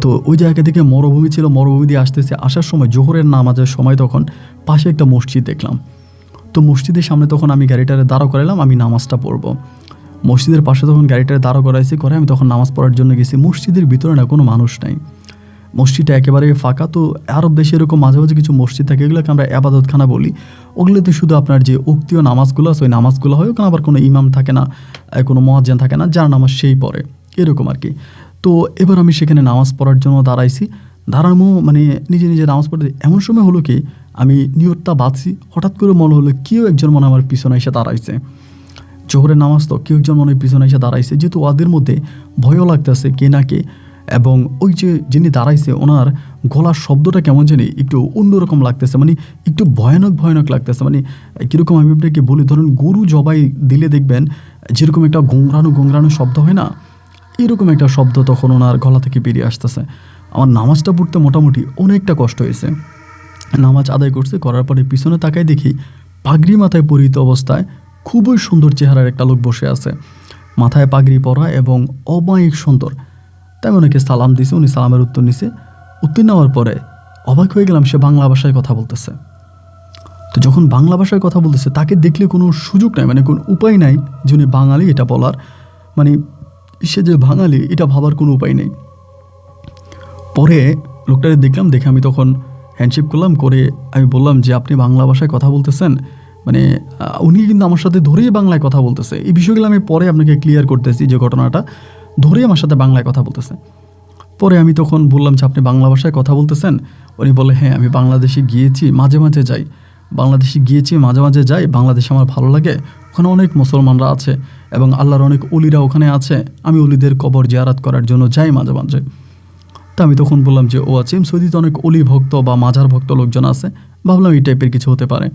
তো ওই জায়গা থেকে মরুভূমি ছিল, মরুভূমি দিয়ে আসার সময় জোহরের নামাজের সময় তখন পাশে একটা মসজিদ দেখলাম। তো মসজিদের সামনে তখন আমি গাড়িটারে দাঁড়া করাইলাম, আমি নামাজটা পড়বো। মসজিদের পাশে তখন গাড়িটারে দাঁড়া করাইছি, করে আমি তখন নামাজ পড়ার জন্য গেছি। মসজিদের ভিতরে না কোনো মানুষ নাই, মসজিদটা একেবারে ফাঁকা। তো আরব দেশে এরকম মাঝে মাঝে কিছু মসজিদ থাকে, এগুলোকে আমরা আবাদতখানা বলি। ওগুলোতে শুধু আপনার যে উক্তীয় নামাজগুলো আছে ওই নামাজগুলো হয়, ওখানে আবার কোনো ইমাম থাকে না, কোনো মুয়াজ্জিন থাকে না, যার নামাজ সেই পড়ে, এরকম আর কি। তো এবার আমি সেখানে নামাজ পড়ার জন্য দাঁড়াইছি। দাঁড়ানো মানে নিজে নিজে নামাজ পড়তে এমন সময় হলো কি আমি নিয়তটা বাঁধছি, হঠাৎ করে মনে হলো কেউ একজন মনে আমার পিছনে এসে দাঁড়াইছে। জোহরের নামাজ তো কেউ একজন মনে পিছনে এসে দাঁড়াইছে, যেহেতু ওদের মধ্যে ভয়ও লাগতেছে কে না কে। এবং ওই যে যিনি দাঁড়াইছে ওনার গলার শব্দটা কেমন জানি একটু অন্যরকম লাগতেছে, মানে একটু ভয়ানক লাগতেছে। মানে কীরকম আমি আপনাকে বলি, ধরুন গরু জবাই দিলে দেখবেন যেরকম একটা গোংরানো শব্দ হয় না, এরকম একটা শব্দ তখন ওনার গলা থেকে বেরিয়ে আসতেছে। আমার নামাজটা পড়তে মোটামুটি অনেকটা কষ্ট হয়েছে। নামাজ আদায় করার পরে পিছনে তাকায় দেখি পাগড়ি মাথায় পরিহিত অবস্থায় খুবই সুন্দর চেহারার একটা লোক বসে আছে, মাথায় পাগড়ি পরা এবং অমায়িক সুন্দর। তাই আমি ওনাকে সালাম দিছি, উনি সালামের উত্তর নিছে। উত্তর নেওয়ার পরে অবাক হয়ে গেলাম, সে বাংলা ভাষায় কথা বলতেছে। তো যখন বাংলা ভাষায় কথা বলতেছে তাকে দেখলে কোনো সুযোগ নাই, মানে কোনো উপায় নাই যে উনি বাঙালি এটা বলার, মানে সে যে বাঙালি এটা ভাবার কোনো উপায় নেই। পরে লোকটাকে দেখলাম, দেখে আমি তখন হ্যান্ডশেক করলাম, করে আমি বললাম যে আপনি বাংলা ভাষায় কথা বলতেছেন, মানে উনি কিন্তু আমার সাথে ধরেই বাংলায় কথা বলতেছে। এই বিষয়গুলো আমি পরে আপনাকে ক্লিয়ার করতেছি, যে ঘটনাটা ধরেই আমার সাথে বাংলায় কথা বলতেছে। পরে আমি তখন বললাম যে আপনি বাংলা ভাষায় কথা বলতেছেন। উনি বলে হ্যাঁ, আমি বাংলাদেশে গিয়েছি, মাঝে মাঝে যাই, বাংলাদেশে আমার ভালো লাগে, ওখানে অনেক মুসলমানরা আছে এবং আল্লাহর অনেক অলিরা ওখানে আছে, আমি অলিদের কবর জিয়ারাত করার জন্য যাই মাঝে মাঝে। তা আমি তখন বললাম যে ও আছে, সৌদিতে অনেক অলি ভক্ত বা মাজার ভক্ত লোকজন আছে, ভাবলাম এই টাইপের কিছু হতে পারে।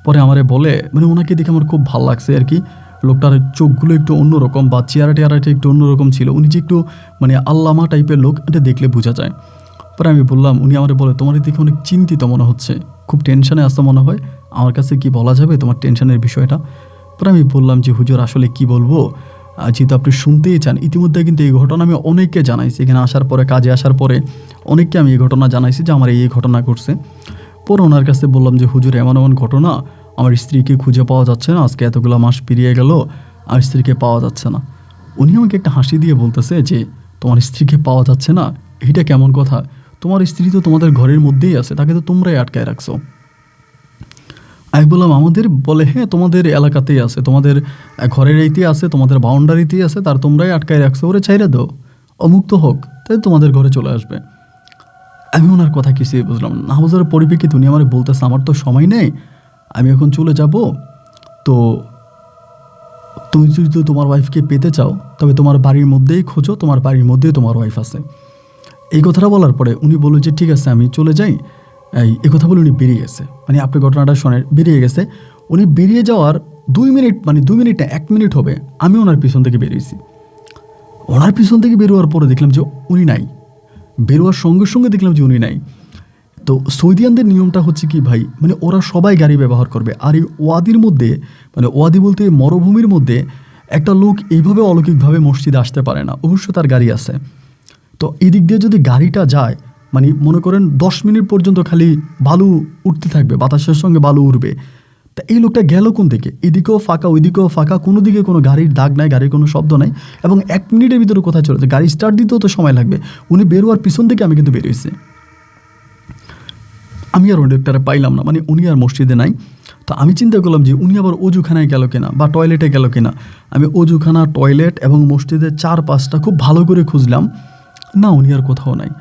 পরে আমারে বলে, মানে ওনাকে দেখে আমার খুব ভালো লাগছে আর কি, লোকটার চোখগুলো একটু অন্যরকম বা চেহারাটা একটু অন্যরকম ছিল, উনি যে একটু মানে আল্লামা টাইপের লোক এটা দেখলে বোঝা যায়। পরে আমি বললাম, উনি আমারে বলে তোমার দেখে অনেক চিন্তিত মনে হচ্ছে, খুব টেনশনে আসতে মনে হয়, আমার কাছে কি বলা যাবে তোমার টেনশনের বিষয়টা? পরে আমি বললাম যে হুজুর আসলে কি বলবো, যেহেতু আপনি শুনতেই চান। ইতিমধ্যে কিন্তু এই ঘটনা আমি অনেককে জানাইছি, এখানে আসার পরে কাজে আসার পরে অনেককে আমি এই ঘটনা জানাইছি যে আমার এই ঘটনা ঘটছে। পরে ওনার কাছে বললাম যে হুজুর এমন ঘটনা, আমার স্ত্রীকে খুঁজে পাওয়া যাচ্ছে না, আজকে এতগুলো মাস পেরিয়ে গেল আর স্ত্রীকে পাওয়া যাচ্ছে না। উনি আমাকে একটা হাসি দিয়ে বলতেছে যে তোমার স্ত্রীকে পাওয়া যাচ্ছে না, এটা কেমন কথা, তোমার স্ত্রী তো তোমাদের ঘরের মধ্যেই আছে, তাকে তো তোমরাই আটকায় রাখছো। আমি বললাম আমাদের, বলে হ্যাঁ তোমাদের এলাকাতেই আছে, তোমাদের ঘরের এইতেই আছে, তোমাদের বাউন্ডারিতেই আছে, তার তোমরাই আটকায় রাখছো, ওরে ছাইরে দাও, অমুক্ত হোক, তাই তোমাদের ঘরে চলে আসবে। আমি ওনার কথা কিছুই বুঝলাম না, বুঝার পরিপ্রেক্ষিতে উনি আমার বলতেছে আমার তো সময় নেই, আমি এখন চলে যাব, তো তুমি যদি তোমার ওয়াইফকে পেতে চাও তবে তোমার বাড়ির মধ্যেই খোঁজো, তোমার বাড়ির মধ্যেই তোমার ওয়াইফ আছে। এই কথাটা বলার পরে উনি বলল যে ঠিক আছে আমি চলে যাই। এই কথা বলে উনি বেরিয়ে গেছে, মানে আপনি ঘটনাটা শোনেন, বেরিয়ে গেছে। উনি বেরিয়ে যাওয়ার 2 মিনিট, মানে 2 মিনিট না 1 মিনিট হবে, আমি ওনার পিছন থেকে বেরিয়েছি। ওনার পিছন থেকে বেরোয়ার পরে দেখলাম যে উনি নাই, বেরোয়ার সঙ্গে সঙ্গে দেখলাম যে উনি নাই। তো সৌদিয়ানদের নিয়মটা হচ্ছে কি ভাই, মানে ওরা সবাই গাড়ি ব্যবহার করবে, আর এই ওয়াদির মধ্যে, মানে ওয়াদি বলতে মরুভূমির মধ্যে একটা লোক এইভাবে অলৌকিকভাবে মসজিদে আসতে পারে না, অবশ্য তার গাড়ি আছে। তো এই দিক দিয়ে যদি গাড়িটা যায়, মানে মনে করেন 10 মিনিট পর্যন্ত খালি বালু উঠতে থাকবে, বাতাসের সঙ্গে বালু উঠবে। তা এই লোকটা গেল কোন দিকে, এদিকেও ফাঁকা ওইদিকেও ফাঁকা, কোনো দিকে কোনো গাড়ির দাগ নাই, গাড়ির কোনো শব্দ নাই, এবং 1 মিনিটের ভিতরে কোথায় চলেছে, গাড়ি স্টার্ট দিতেও তো সময় লাগবে। উনি বেরোয়ার পিছন থেকে আমি কিন্তু বেরিয়েছি, আমি আর ওনারটারে পাইলাম না, মানে উনি আর মসজিদে নাই। তো আমি চিন্তা করলাম যে উনি আবার অজুখানায় গেল কিনা বা টয়লেটে গেল কিনা। আমি অজুখানা, টয়লেট এবং মসজিদের 4-5টা খুব ভালো করে খুঁজলাম, না উনি আর কোথাও নাই।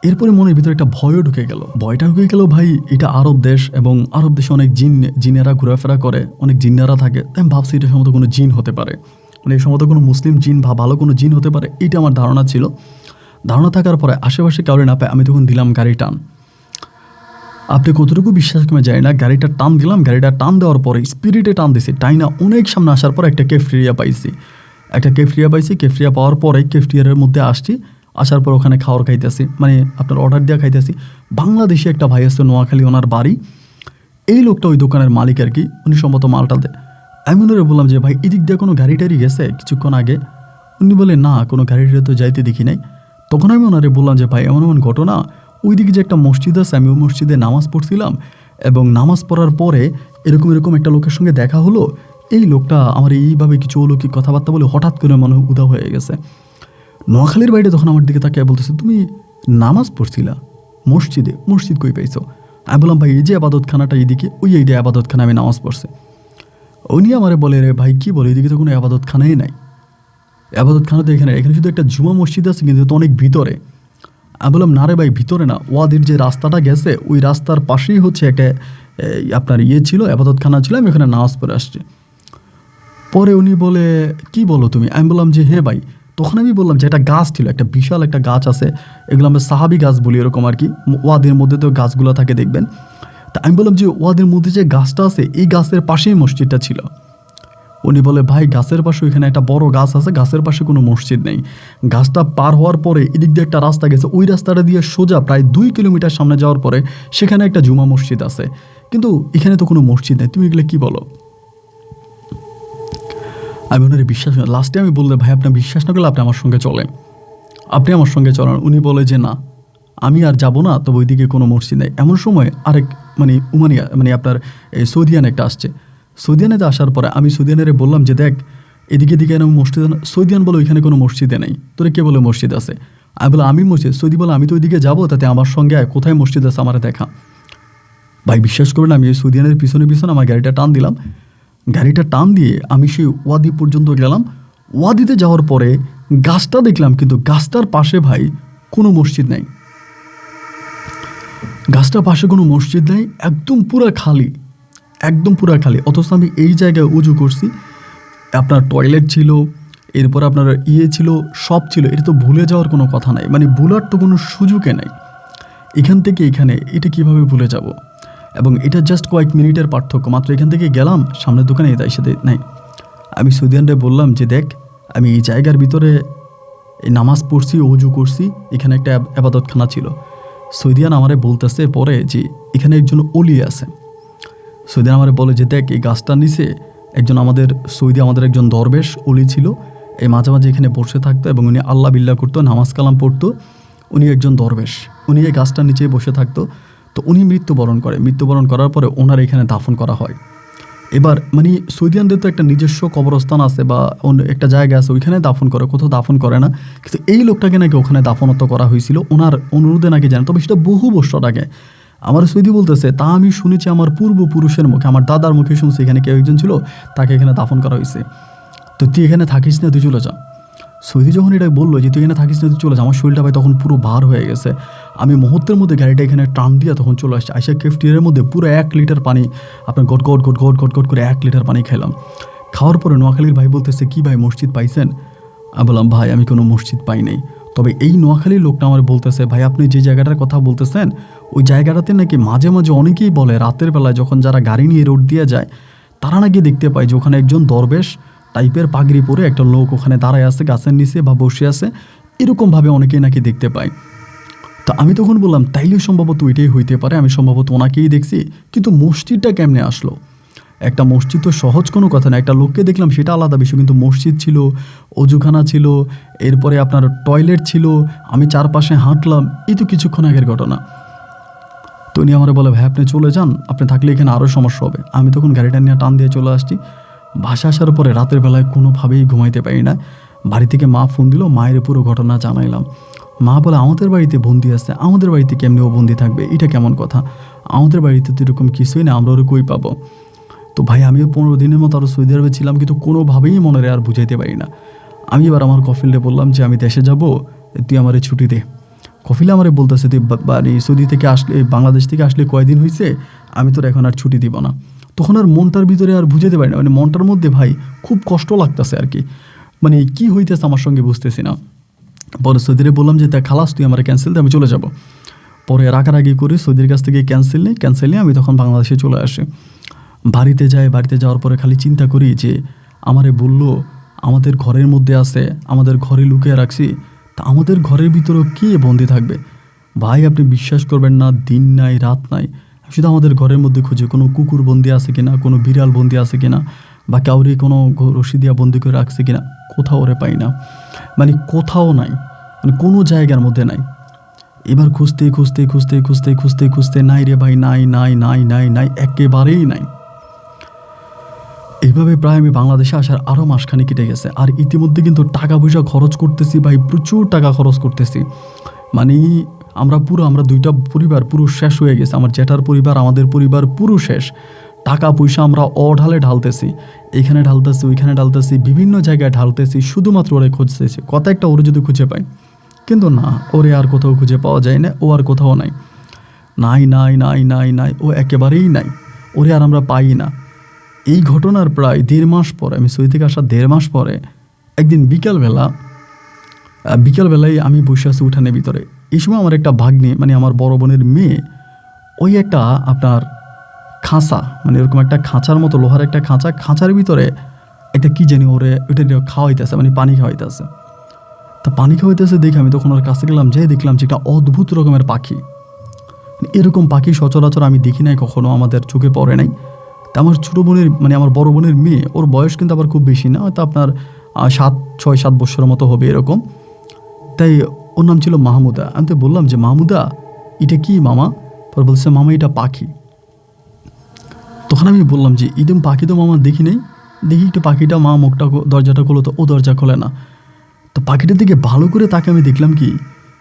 এরপরে মনের ভিতরে একটা ভয়ও ঢুকে গেল, ভয়টা ঢুকে গেল ভাই, এটা আরব দেশ এবং আরব দেশে অনেক জিনেরা ঘোরাফেরা করে, অনেক জিন্নারা থাকে। তাই আমি ভাবছি এটা সম্ভবত কোনো জিন হতে পারে, মানে সম্ভবত কোনো মুসলিম জিন বা ভালো কোনো জিন হতে পারে, এটা আমার ধারণা ছিল। ধারণা থাকার পরে আশেপাশে কাউরে না পাই আমি তখন দিলাম গাড়ি টান। আপনি কতটুকু বিশ্বাস কমে যায় না, গাড়িটা টান দিলাম, গাড়িটা টান দেওয়ার পরে স্পিরিটে টান দিছি, তাই না অনেক সামনে আসার পর একটা ক্যাফটেরিয়া পাইছি। ক্যাফটেরিয়া পাওয়ার পরে ক্যাফটেরিয়ার মধ্যে আসছি, আসার পর ওখানে খাওয়ার খাইতেছি, মানে আপনার অর্ডার দেওয়া খাইতেছি। বাংলাদেশি একটা ভাই আসছে, নোয়াখালী, ওনার বাড়ি। এই লোকটা ওই দোকানের মালিক আর কি, উনি সম্ভবত মালটা দেয়। আমি ওনারে বললাম যে ভাই এদিক দিয়ে কোনো গাড়ি টাড়ি গেছে কিছুক্ষণ আগে? উনি বলে না, কোনো গাড়িটা তো যাইতে দেখি নাই। তখন আমি ওনারে বললাম যে ভাই এমন এমন ঘটনা, ওইদিকে যে একটা মসজিদ আছে, আমি ওই মসজিদে নামাজ পড়ছিলাম এবং নামাজ পড়ার পরে এরকম এরকম একটা লোকের সঙ্গে দেখা হলো। এই লোকটা আমার এইভাবে কিছু অলৌকিক কথাবার্তা বলে হঠাৎ করে মনে উদা হয়ে গেছে। নোয়াখালীর বাইরে তখন আমার দিকে তাকিয়ে বলতেছে, তুমি নামাজ পড়ছিলা মসজিদে? মসজিদ কই পাইছো? আমি বললাম ভাই এই যে আবাদতখানাটা এইদিকে, ওই এইটা আবাদতখানা, আমি নামাজ পড়ছে। উনি আমারে বলে, রে ভাই কী বলে, এদিকে তো কোনো আবাদতখানাই নাই। আবাদতখানা তো এখানে শুধু একটা জুমা মসজিদ আছে, কিন্তু তো অনেক ভিতরে। আমি বললাম না রে ভাই, ভিতরে না, ওয়াদের যে রাস্তাটা গেছে ওই রাস্তার পাশেই হচ্ছে একটা আপনার ছিল, আবাদতখানা ছিল, আমি ওখানে নামাজ পড়ে আসছি। পরে উনি বলে, কি বলো তুমি? আমি বললাম যে হ্যাঁ ভাই। তখন আমি বললাম যে একটা গাছ ছিল, একটা বিশাল একটা গাছ আছে, এগুলো আমরা সাহাবি গাছ বলি এরকম আর কি, ওয়াদের মধ্যে তো গাছগুলো থাকে দেখবেন। তা আমি বললাম যে ওয়াদের মধ্যে যে গাছটা আছে, এই গাছের পাশেই মসজিদটা ছিল। উনি বলে, ভাই গাছের পাশে ওইখানে একটা বড় গাছ আছে, গাছের পাশে কোনো মসজিদ নেই। গাছটা পার হওয়ার পরে এদিক দিয়ে একটা রাস্তা গেছে, ওই রাস্তাটা দিয়ে সোজা প্রায় 2 কিলোমিটার সামনে যাওয়ার পরে সেখানে একটা জুমা মসজিদ আছে, কিন্তু এখানে তো কোনো মসজিদ নেই, তুমি এগুলো কী বলো? আমি ওনার বিশ্বাস, লাস্টে আমি বললে ভাই আপনার বিশ্বাস না করলে আপনি আমার সঙ্গে চলেন, আপনি আমার সঙ্গে চলেন। উনি বলে যে না, আমি আর যাব না, তবে ওইদিকে কোনো মসজিদ নেই। এমন সময় আরেক উমানিয়া আপনার এই সৌদিয়ান একটা আসছে। সৌদিয়ানেতে আসার পরে আমি সৌদিয়ানের বললাম যে দেখ এদিকে দিকে এরকম মসজিদ। সৌদিয়ান বলে ওইখানে কোনো মসজিদে নেই, তোরে কে বলে মসজিদ আছে? আমি বলে আমি মসজিদ। সৌদি বলে আমি তো ওইদিকে যাবো, তাতে আমার সঙ্গে কোথায় মসজিদ আছে আমার দেখা। ভাই বিশ্বাস করবেন, আমি ওই সৌদিয়ানের পিছনে আমার গাড়িটা টান দিলাম। গাড়িটা টান দিয়ে আমি সেই ওয়াদি পর্যন্ত গেলাম। ওয়াদিতে যাওয়ার পরে গাছটা দেখলাম, কিন্তু গাছটার পাশে ভাই কোনো মসজিদ নেই। গাছটার পাশে কোনো মসজিদ নেই, একদম পুরা খালি, একদম পুরা খালি। অথচ আমি এই জায়গায় উজু করছি, আপনার টয়লেট ছিল, এরপর আপনার ছিল, সব ছিল। এটা তো ভুলে যাওয়ার কোনো কথা নাই, মানে ভুলার তো কোনো সুযোগে নাই। এখান থেকে এখানে এটা কিভাবে ভুলে যাব? এবং এটা জাস্ট কয়েক মিনিটের পার্থক্য মাত্র। এখান থেকে গেলাম সামনের দোকানে, তাই সাথে নাই। আমি সৌদিয়ানরে বললাম যে দেখ আমি এই জায়গার ভিতরে এই নামাজ পড়ছি, অজু করছি, এখানে একটা আবাদতখানা ছিল। সৌদিয়ান আমারে বলতেছে পরে যে এখানে একজন অলি আছে। সৌদিয়ান আমারে বলে যে দেখ এই গাছটার নিচে একজন আমাদের একজন দরবেশ অলি ছিল, এই মাঝে মাঝে এখানে বসে থাকতো এবং উনি আল্লাহ বিল্লাহ করতো, নামাজ কালাম পড়তো। উনি একজন দরবেশ, উনি এই গাছটার নিচে বসে থাকতো। তো উনি মৃত্যুবরণ করার পরে ওনার এখানে দাফন করা হয়। এবার সৌদিয়ানদের তো একটা নিজস্ব কবরস্থান আছে বা অন্য একটা জায়গা আছে, ওইখানে দাফন করে, কোথাও দাফন করে না। কিন্তু এই লোকটাকে নাকি ওখানে দাফনত্ব করা হয়েছিল ওনার অনুরোধে নাকি, জানেন, তবে সেটা বহু বছর আগে। আমার সৌদি বলতেছে তা আমি শুনেছি আমার পূর্বপুরুষের মুখে, আমার দাদার মুখে শুনছি এখানে কেউ একজন ছিল, তাকে এখানে দাফন করা হয়েছে। তো তুই এখানে থাকিস না, তুই চলে যা। সৌদি যখন এটা বললো যে তুই এখানে থাকিস না, তুই চলে যা, আমার শরীরটা ভাই তখন পুরো ভার হয়ে গেছে। আমি মুহূর্তের মধ্যে গাড়িটা এখানে টান দিয়ে তখন চলে আসছি। আইসা ক্যাফটেরিয়ার মধ্যে পুরো 1 লিটার পানি, আপনার গট করে 1 লিটার পানি খেলাম। খাওয়ার পরে নোয়াখালীর ভাই বলতেছে, কি ভাই মসজিদ পাইছেন? আমি বললাম ভাই আমি কোনো মসজিদ পাই নাই, তবে এই নোয়াখালীর লোকটা আমার বলতেছে ভাই আপনি যে জায়গাটার কথা বলতেছেন ওই জায়গাটাতে নাকি মাঝে মাঝে অনেকেই বলে রাতের বেলায় যখন যারা গাড়ি নিয়ে রোড দিয়ে যায় তারা নাকি দেখতে পায় যে ওখানে একজন দরবেশ টাইপের পাগড়ি পরে একটা লোক ওখানে দাঁড়ায় আছে গাছের নিচে বা বসে আছে, এরকমভাবে অনেকেই নাকি দেখতে পায়। তা আমি তখন বললাম তাইলে সম্ভবত ওইটাই হইতে পারে, আমি সম্ভবত ওনাকেই দেখছি। কিন্তু মসজিদটা কেমনে আসলো? একটা মসজিদ তো সহজ কোনো কথা না, একটা লোককে দেখলাম সেটা আলাদা বিষয়, কিন্তু মসজিদ ছিল, অজুখানা ছিল, এরপরে আপনার টয়লেট ছিল, আমি চারপাশে হাঁটলাম, এই তো কিছুক্ষণ আগের ঘটনা। তো উনি আমার বলে ভাই আপনি চলে যান, আপনি থাকলে এখানে আরও সমস্যা হবে। আমি তখন গাড়িটা নিয়ে টান দিয়ে চলে আসছি। বাসা আসার পরে রাতের বেলায় কোনোভাবেই ঘুমাইতে পারি না। বাড়ি থেকে মা ফোন দিল, মায়ের পুরো ঘটনা জানাইলাম। মা বলে আমাদের বাড়িতে বন্দি আছে, আমাদের বাড়িতে কেমনি ও বন্দি থাকবে, এটা কেমন কথা? আমাদের বাড়িতে তো এরকম কিছুই না, আমরা ওরা কই পাবো? তো ভাই আমিও 15 দিনের মতো আরও সৌদি আরবে ছিলাম, কিন্তু কোনোভাবেই মনে আর বুঝাইতে পারি না। আমি এবার আমার কফিলরে বললাম যে আমি দেশে যাব, তুই আমারে ছুটি দে। কফিলে আমারে বলতেছে তুই সৌদি থেকে আসলে, বাংলাদেশ থেকে আসলে কয়দিন হয়েছে, আমি তোর এখন আর ছুটি দিব না। তখন আর মনটার ভিতরে আর বুঝাতে পারি না, মনটার মধ্যে ভাই খুব কষ্ট লাগতেছে আর কি, কি হইতেছে আমার সঙ্গে বুঝতেছি না। পরে সৌদিরে বললাম যে তা খালাস তুই আমার ক্যান্সেল দে, আমি চলে যাব। পরে রাগারাগি করে সৌদির কাছ থেকে ক্যান্সেল নিয়ে আমি তখন বাংলাদেশে চলে আসি। বাড়িতে যাওয়ার পরে খালি চিন্তা করি যে আমারে বললো আমাদের ঘরের মধ্যে আছে, আমাদের ঘরে লুকিয়ে রাখছি, তা আমাদের ঘরের ভিতরেও কে বন্দি থাকবে? ভাই আপনি বিশ্বাস করবেন না, দিন নাই রাত নাই শুধু আমাদের ঘরের মধ্যে খুঁজে কোনো কুকুর বন্দি আছে কিনা, কোনো বিড়াল বন্দি আছে কিনা, বা কাউরে কোনো রশি দিয়া বন্দি করে রাখছে কিনা, কোথাও ওরে পাই না, মানে কোথাও নাই, মানে কোনো জায়গার মধ্যে নাই। এবার খুঁজতে নাই রে ভাই, নাই, একেবারেই নাই। এইভাবে প্রায় আমি বাংলাদেশে আসার আরও মাসখানি কেটে গেছে। আর ইতিমধ্যে কিন্তু টাকা পয়সা খরচ করতেছি ভাই, প্রচুর টাকা খরচ করতেছি। মানে আমরা দুইটা পরিবার পুরো শেষ হয়ে গেছে। আমার জ্যাঠার পরিবার, আমাদের পরিবার পুরো শেষ। টাকা পয়সা আমরা অঢালে ঢালতেছি, এখানে ঢালতেছি, ওইখানে ঢালতেছি, বিভিন্ন জায়গায় ঢালতেছি, শুধুমাত্র ওরে খুঁজতেছি কত একটা ওরে যদি খুঁজে পাই। কিন্তু না, ওরে আর কোথাও খুঁজে পাওয়া যায় না, ও আর কোথাও নাই, ও একেবারেই নাই, ওরে আর আমরা পাই না। এই ঘটনার প্রায় 1.5 মাস পরে, আমি সৌদি থেকে আসার 1.5 মাস পরে একদিন বিকালবেলায় আমি বসে আছি উঠানের ভিতরে। এই সময় আমার একটা ভাগ্নি, মানে আমার বড় বোনের মেয়ে, ওই একটা আপনার খাঁচা, মানে এরকম একটা খাঁচার মতো লোহার একটা খাঁচার ভিতরে একটা কি জানি ওটা খাওয়াইতেছে, মানে পানি খাওয়াইতেছে। তা পানি খাওয়াইতেছে দেখে আমি তখন ওর কাছে গেলাম, যেয়ে দেখলাম যে একটা অদ্ভুত রকমের পাখি। এরকম পাখি সচরাচর আমি দেখি নাই কখনো, আমাদের চোখে পড়ে নাই। তা আমার ছোটো বোনের, মানে আমার বড় বোনের মেয়ে, ওর বয়স কিন্তু আবার খুব বেশি না, হয়তো আপনার 6-7 বছরের মতো হবে এরকম। তাই ওর নাম ছিল মাহমুদা। আমি তো বললাম যে মাহমুদা এটা কি মামা? পরে বলছে মামা এটা পাখি। তখন আমি বললাম যে ইদম পাখি তো মামা দেখি নেই, দেখি একটু পাখিটা। মা মুখটা দরজাটা খোলো, তো ও দরজা খোলে না। তো পাখিটার দিকে ভালো করে তাকে আমি দেখলাম কি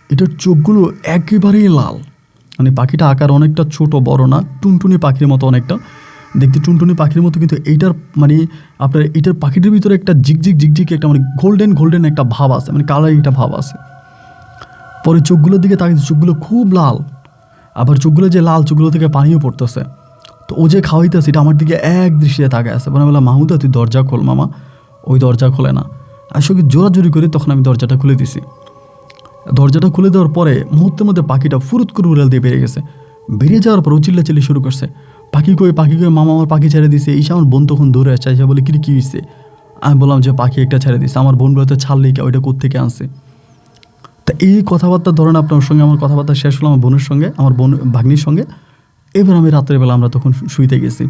এটার চোখগুলো একেবারেই লাল, মানে পাখিটা আকার অনেকটা ছোট, বড় না, টুনটুনি পাখির মতো অনেকটা দেখতে, টুনটুনি পাখির মতো। কিন্তু এইটার মানে আপনার এটার পাখিটার ভিতরে একটা ঝিকঝিক একটা মানে গোল্ডেন একটা ভাব আছে, মানে কালারিং একটা ভাব আছে। পরে চোখগুলোর দিকে তাকে, চোখগুলো খুব লাল, আবার চোখগুলো যে লাল, চোখগুলো থেকে পানিও পড়তেছে। তো ও যে খাওয়াইতেছে এটা আমার দিকে এক দৃষ্টিতে তাকায় আছে। মানে বললাম মাহমুদা তুই দরজা খোল মামা, ওই দরজা খোলে না। আসলে জোরাজোরি করে তখন আমি দরজাটা খুলে দিছি। দরজাটা খুলে দেওয়ার পরে মুহূর্তের মধ্যে পাখিটা ফুরুত করে উড়াল দিয়ে বেরিয়ে গেছে। বেরিয়ে যাওয়ার পর ও চিল্লাচিল্লি শুরু করছে, পাখি কই মামা, আমার পাখি ছেড়ে দিছে। এই আমার বোন তখন দৌড়ে আসছে, এসে বলে কী হয়েছে? আমি বললাম যে পাখি একটা ছেড়ে দিছে। আমার বোন বলতে ছাড়লেই কে, ওইটা কোত্থেকে আনছে? তা এই কথাবার্তার ধরেন আপনার সঙ্গে আমার কথাবার্তা শেষ হলো আমার বোনের সঙ্গে, আমার ভাগ্নির সঙ্গে। এবার আমি রাত্রেবেলা আমরা তখন শুইতে গেছি।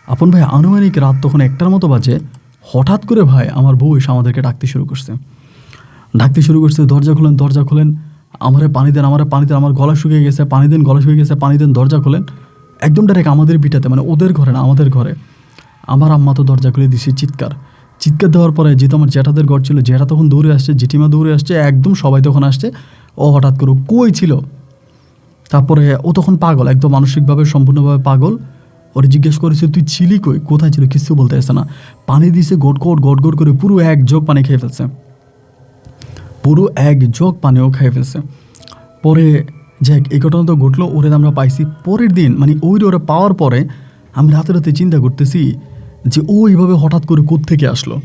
আপন ভাই আনুমানিক রাত তখন 1টার মতো বাজে। হঠাৎ করে ভাই আমার বউ এসে আমাদেরকে ডাকতে শুরু করছে, দরজা খোলেন, আমারে পানি দেন, আমার গলা শুকিয়ে গেছে, পানি দেন, দরজা খোলেন। একদম ডাইরেক্ট আমাদের পিঠাতে, মানে ওদের ঘরে না, আমাদের ঘরে। আমার আম্মা তো দরজা খুলে দিছে চিৎকার দেওয়ার পরে, যেহেতু আমার জ্যাঠাদের ঘর ছিল, জ্যাঠা তখন দৌড়ে আসছে, জেঠিমা দৌড়ে আসছে, একদম সবাই তখন আসছে। ও হঠাৎ করে কই ছিল, তারপরে ও তখন পাগল, একদম মানসিকভাবে সম্পূর্ণভাবে পাগল। ওরে জিজ্ঞেস করেছে তুই ছিলি কই, কোথায় ছিল, কিছু বলতে আসছে না। পানি দিছে গট করে, পুরো 1 জগ পানি খেয়ে ফেলছে, পুরো 1 জগ পানিও খেয়ে ফেলছে। পরে যাক এই ঘটনা তো ঘটলো, ওরে আমরা পাইছি পরের দিন। মানে ওরে পাওয়ার পরে আমি রাতে চিন্তা করতেছি যে ও এইভাবে হঠাৎ করে কোত্থেকে আসলো,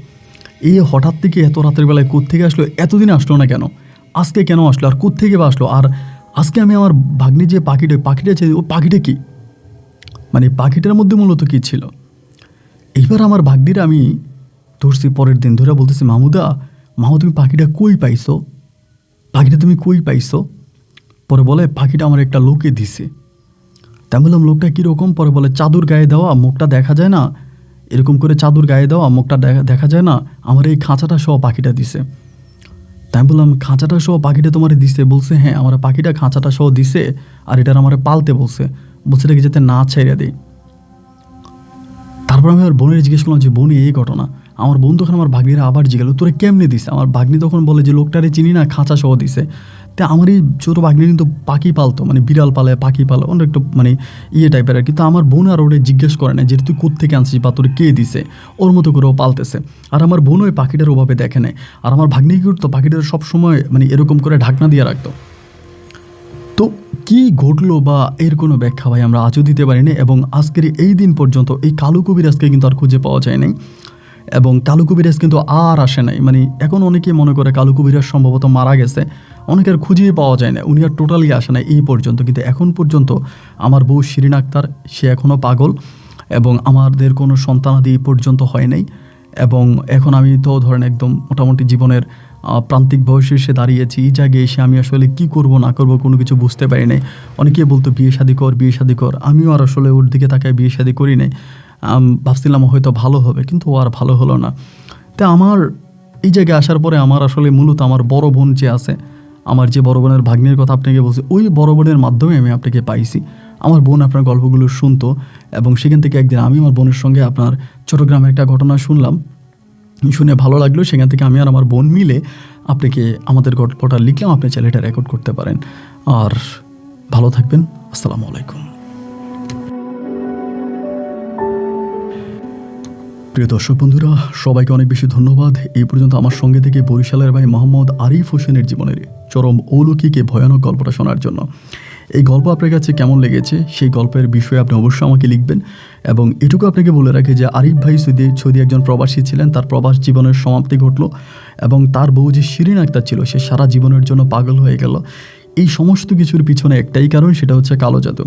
এই হঠাৎ থেকে এত রাতের বেলায় কোত্থেকে আসলো, এতদিন আসলো না কেন, আজকে কেন আসলো, আর কোত্থেকে বা আসলো। আর আজকে আমি আমার ভাগ্নি যে পাখিটা চাই, ও পাখিটা কি, মানে পাখিটার মধ্যে মূলত কী ছিল। এইবার আমার ভাগ্নিরা আমি ধরছি পরের দিন ধরে, বলতেছি মামা তুমি পাখিটা কই পাইছো? পরে বলে পাখিটা আমার একটা লোকে দিছে। তাই বললাম লোকটা কীরকম? পরে বলে চাদর গায়ে দেওয়া, মুখটা দেখা যায় না, এরকম করে চাদর গায়ে দেওয়া, মুখটা দেখা যায় না, আমার এই খাঁচাটা সহ পাখিটা দিছে। তাই বললাম খাঁচাটা সহ পাখিটা তোমার দিছে? বলছে হ্যাঁ, আমার পাখিটা খাঁচাটা সহ দিছে, আর এটার আমার পালতে বলছে এটাকে যাতে না ছেড়ে দিই। তারপর আমি আমার বোনের জিজ্ঞেস করলাম যে বোন এই ঘটনা। আমার বোন তখন আমার ভাগ্নিরা আবার জিজ্ঞেস তোরে কেমনে দিছে। আমার ভাগ্নি তখন বলে যে লোকটারে চিনি না, খাঁচা সহ দিছে। তা আমার এই ছোটো ভাগ্নি কিন্তু পাখি পালতো, মানে বিড়াল পালে, পাখি পালে, অন্য একটু মানে টাইপের আর কি। তো আমার বোন আর ওরে জিজ্ঞেস করে না যে তুই কোত্থেকে আনছিস বা তোর কে দিছে, ওর মতো করে ও পালতেছে। আর আমার বোন ওই পাখিটার ওভাবে দেখে নেয়। আর আমার ভাগ্নি কি করতো, পাখিটার সবসময় মানে এরকম করে ঢাকনা দিয়ে রাখতো। তো কি ঘটলো বা এর কোনো ব্যাখ্যা ভাই আমরা আজও দিতে পারিনি। এবং আজকের এই দিন পর্যন্ত এই কালো কবিরাজকে কিন্তু আর খুঁজে পাওয়া যায় নাই, এবং কালো কবিরাজ কিন্তু আর আসে নাই। মানে এখন অনেকেই মনে করে কালো কবিরাজ সম্ভবত মারা গেছে। অনেকের খুঁজেই পাওয়া যায় না, উনি আর টোটালি আসে না এই পর্যন্ত। কিন্তু এখন পর্যন্ত আমার বউ শিরিন আক্তার, সে এখনও পাগল, এবং আমাদের কোনো সন্তানাদি এই পর্যন্ত হয় নাই। এবং এখন আমি তো ধরেন একদম মোটামুটি জীবনের প্রান্তিক বয়সে এসে দাঁড়িয়েছি। এই জায়গায় এসে আমি আসলে কি করব না করব কোনো কিছু বুঝতে পারি নাই। অনেকেই বলতো বিয়ে শাদী কর, বিয়ে শাদী কর। আমিও আর আসলে ওর দিকে তাকায় বিয়ে শাদী করি নাই। ভাবছিলাম হয়তো ভালো হবে, কিন্তু ও আর ভালো হলো না। তা আমার এই জায়গায় আসার পরে আমার আসলে মূলত আমার বড় বোন যে আছে, আমার যে বড় বোনের ভাগ্নের কথা আপনাকে বলছি, ওই বড় বোনের মাধ্যমে আমি আপনাকে পাইছি। আমার বোন আপনার গল্পগুলো শুনতো, এবং সেখান থেকে একদিন আমি আমার বোনের সঙ্গে আপনার চট্টগ্রামে একটা ঘটনা শুনলাম, শুনে ভালো লাগলো। সেখান থেকে আমি আর আমার বোন মিলে আপনাকে আমাদের গল্পটা লিখলাম, আপনি চাইলে এটা রেকর্ড করতে পারেন। আর ভালো থাকবেন। আসসালামু আলাইকুম। প্রিয় দর্শক বন্ধুরা, সবাইকে অনেক বেশি ধন্যবাদ। এই পর্যন্ত আমার সঙ্গে থেকে বরিশালের ভাই মোহাম্মদ আরিফ হোসেনের জীবনের চরম অলৌকিক ভয়ানক গল্পটা শোনার জন্য। এই গল্প আপনার কাছে কেমন লেগেছে সেই গল্পের বিষয়ে আপনি অবশ্যই আমাকে লিখবেন। এবং এটুকু আপনাকে বলে রাখি যে আরিফ ভাই সৌদি একজন প্রবাসী ছিলেন, তার প্রবাস জীবনের সমাপ্তি ঘটলো, এবং তার বউ যে শিরিন আক্তার ছিল সে সারা জীবনের জন্য পাগল হয়ে গেল। এই সমস্ত কিছুর পিছনে একটাই কারণ, সেটা হচ্ছে কালো জাদু।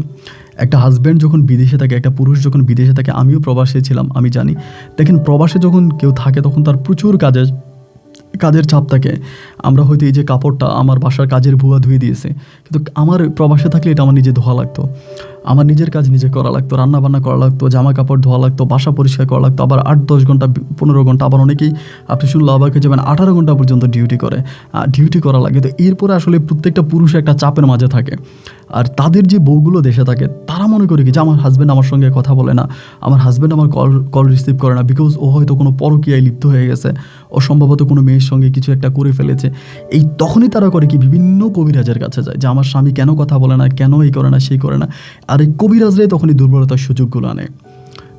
একটা হাজব্যান্ড যখন বিদেশে থাকে, একটা পুরুষ যখন বিদেশে থাকে, আমিও প্রবাসে ছিলাম, আমি জানি। দেখেন, প্রবাসে যখন কেউ থাকে তখন তার প্রচুর কাজের চাপ থাকে। আমরা হয়তো এই যে কাপড়টা আমার বাসার কাজের ভুয়া ধুয়ে দিয়েছে, কিন্তু আমার প্রবাসে থাকলে এটা আমার নিজে ধোয়া লাগতো, আমার নিজের কাজ নিজে করা লাগতো, রান্না বান্না করা লাগতো, জামা কাপড় ধোয়া লাগতো, বাসা পরিষ্কার করা লাগতো। আবার 8-10 ঘন্টা 15 ঘন্টা, আবার অনেকেই আপনি শুনলে অবাক হয়ে যাবেন 18 ঘন্টা পর্যন্ত ডিউটি করা লাগে। তো এরপরে আসলে প্রত্যেকটা পুরুষ একটা চাপের মাঝে থাকে। আর তাদের যে বউগুলো দেশে থাকে তারা মনে করে কি যে আমার হাজব্যান্ড আমার সঙ্গে কথা বলে না, আমার হাজব্যান্ড আমার কল রিসিভ করে না, বিকজ ও হয়তো কোনো পরকীয়ায় লিপ্ত হয়ে গেছে, ও সম্ভবত কোনো মেয়ের সঙ্গে কিছু একটা করে ফেলেছে। তখনই তারা করে কি বিভিন্ন কবিরাজের কাছে যায় যে আমার স্বামী কেন কথা বলে না, কেন এই করে না সেই করে না। আর এই কবিরাজরাই তখনই দুর্বলতার সুযোগগুলো আনে।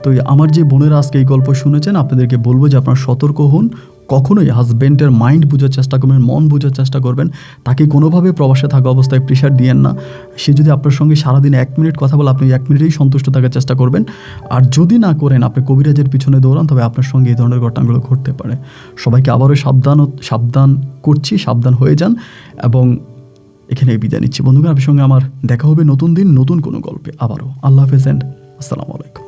তো আমার যে বোনেরা আজকে এই গল্প শুনেছেন, আপনাদেরকে বলবো যে আপনারা সতর্ক হন। কখনোই হাজব্যান্ডের মাইন্ড বোঝার চেষ্টা করবেন, মন বোঝার চেষ্টা করবেন। তাকে কোনোভাবে প্রবাসে থাকা অবস্থায় প্রেশার দিয়েন না। সে যদি আপনার সঙ্গে সারাদিন 1 মিনিট কথা বলে, আপনি 1 মিনিটেই সন্তুষ্ট থাকার চেষ্টা করবেন। আর যদি না করেন, আপনি কবিরাজের পিছনে দৌড়ান, তবে আপনার সঙ্গে এই ধরনের ঘটনাগুলো ঘটতে পারে। সবাইকে আবারও সাবধান করছি, সাবধান হয়ে যান। এবং এখানে বিদায় নিচ্ছি বন্ধুগণ। আপনার সঙ্গে আমার দেখা হবে নতুন দিন নতুন কোনো গল্পে আবারও। আল্লাহ হাফেজ এন্ড আসসালামু আলাইকুম।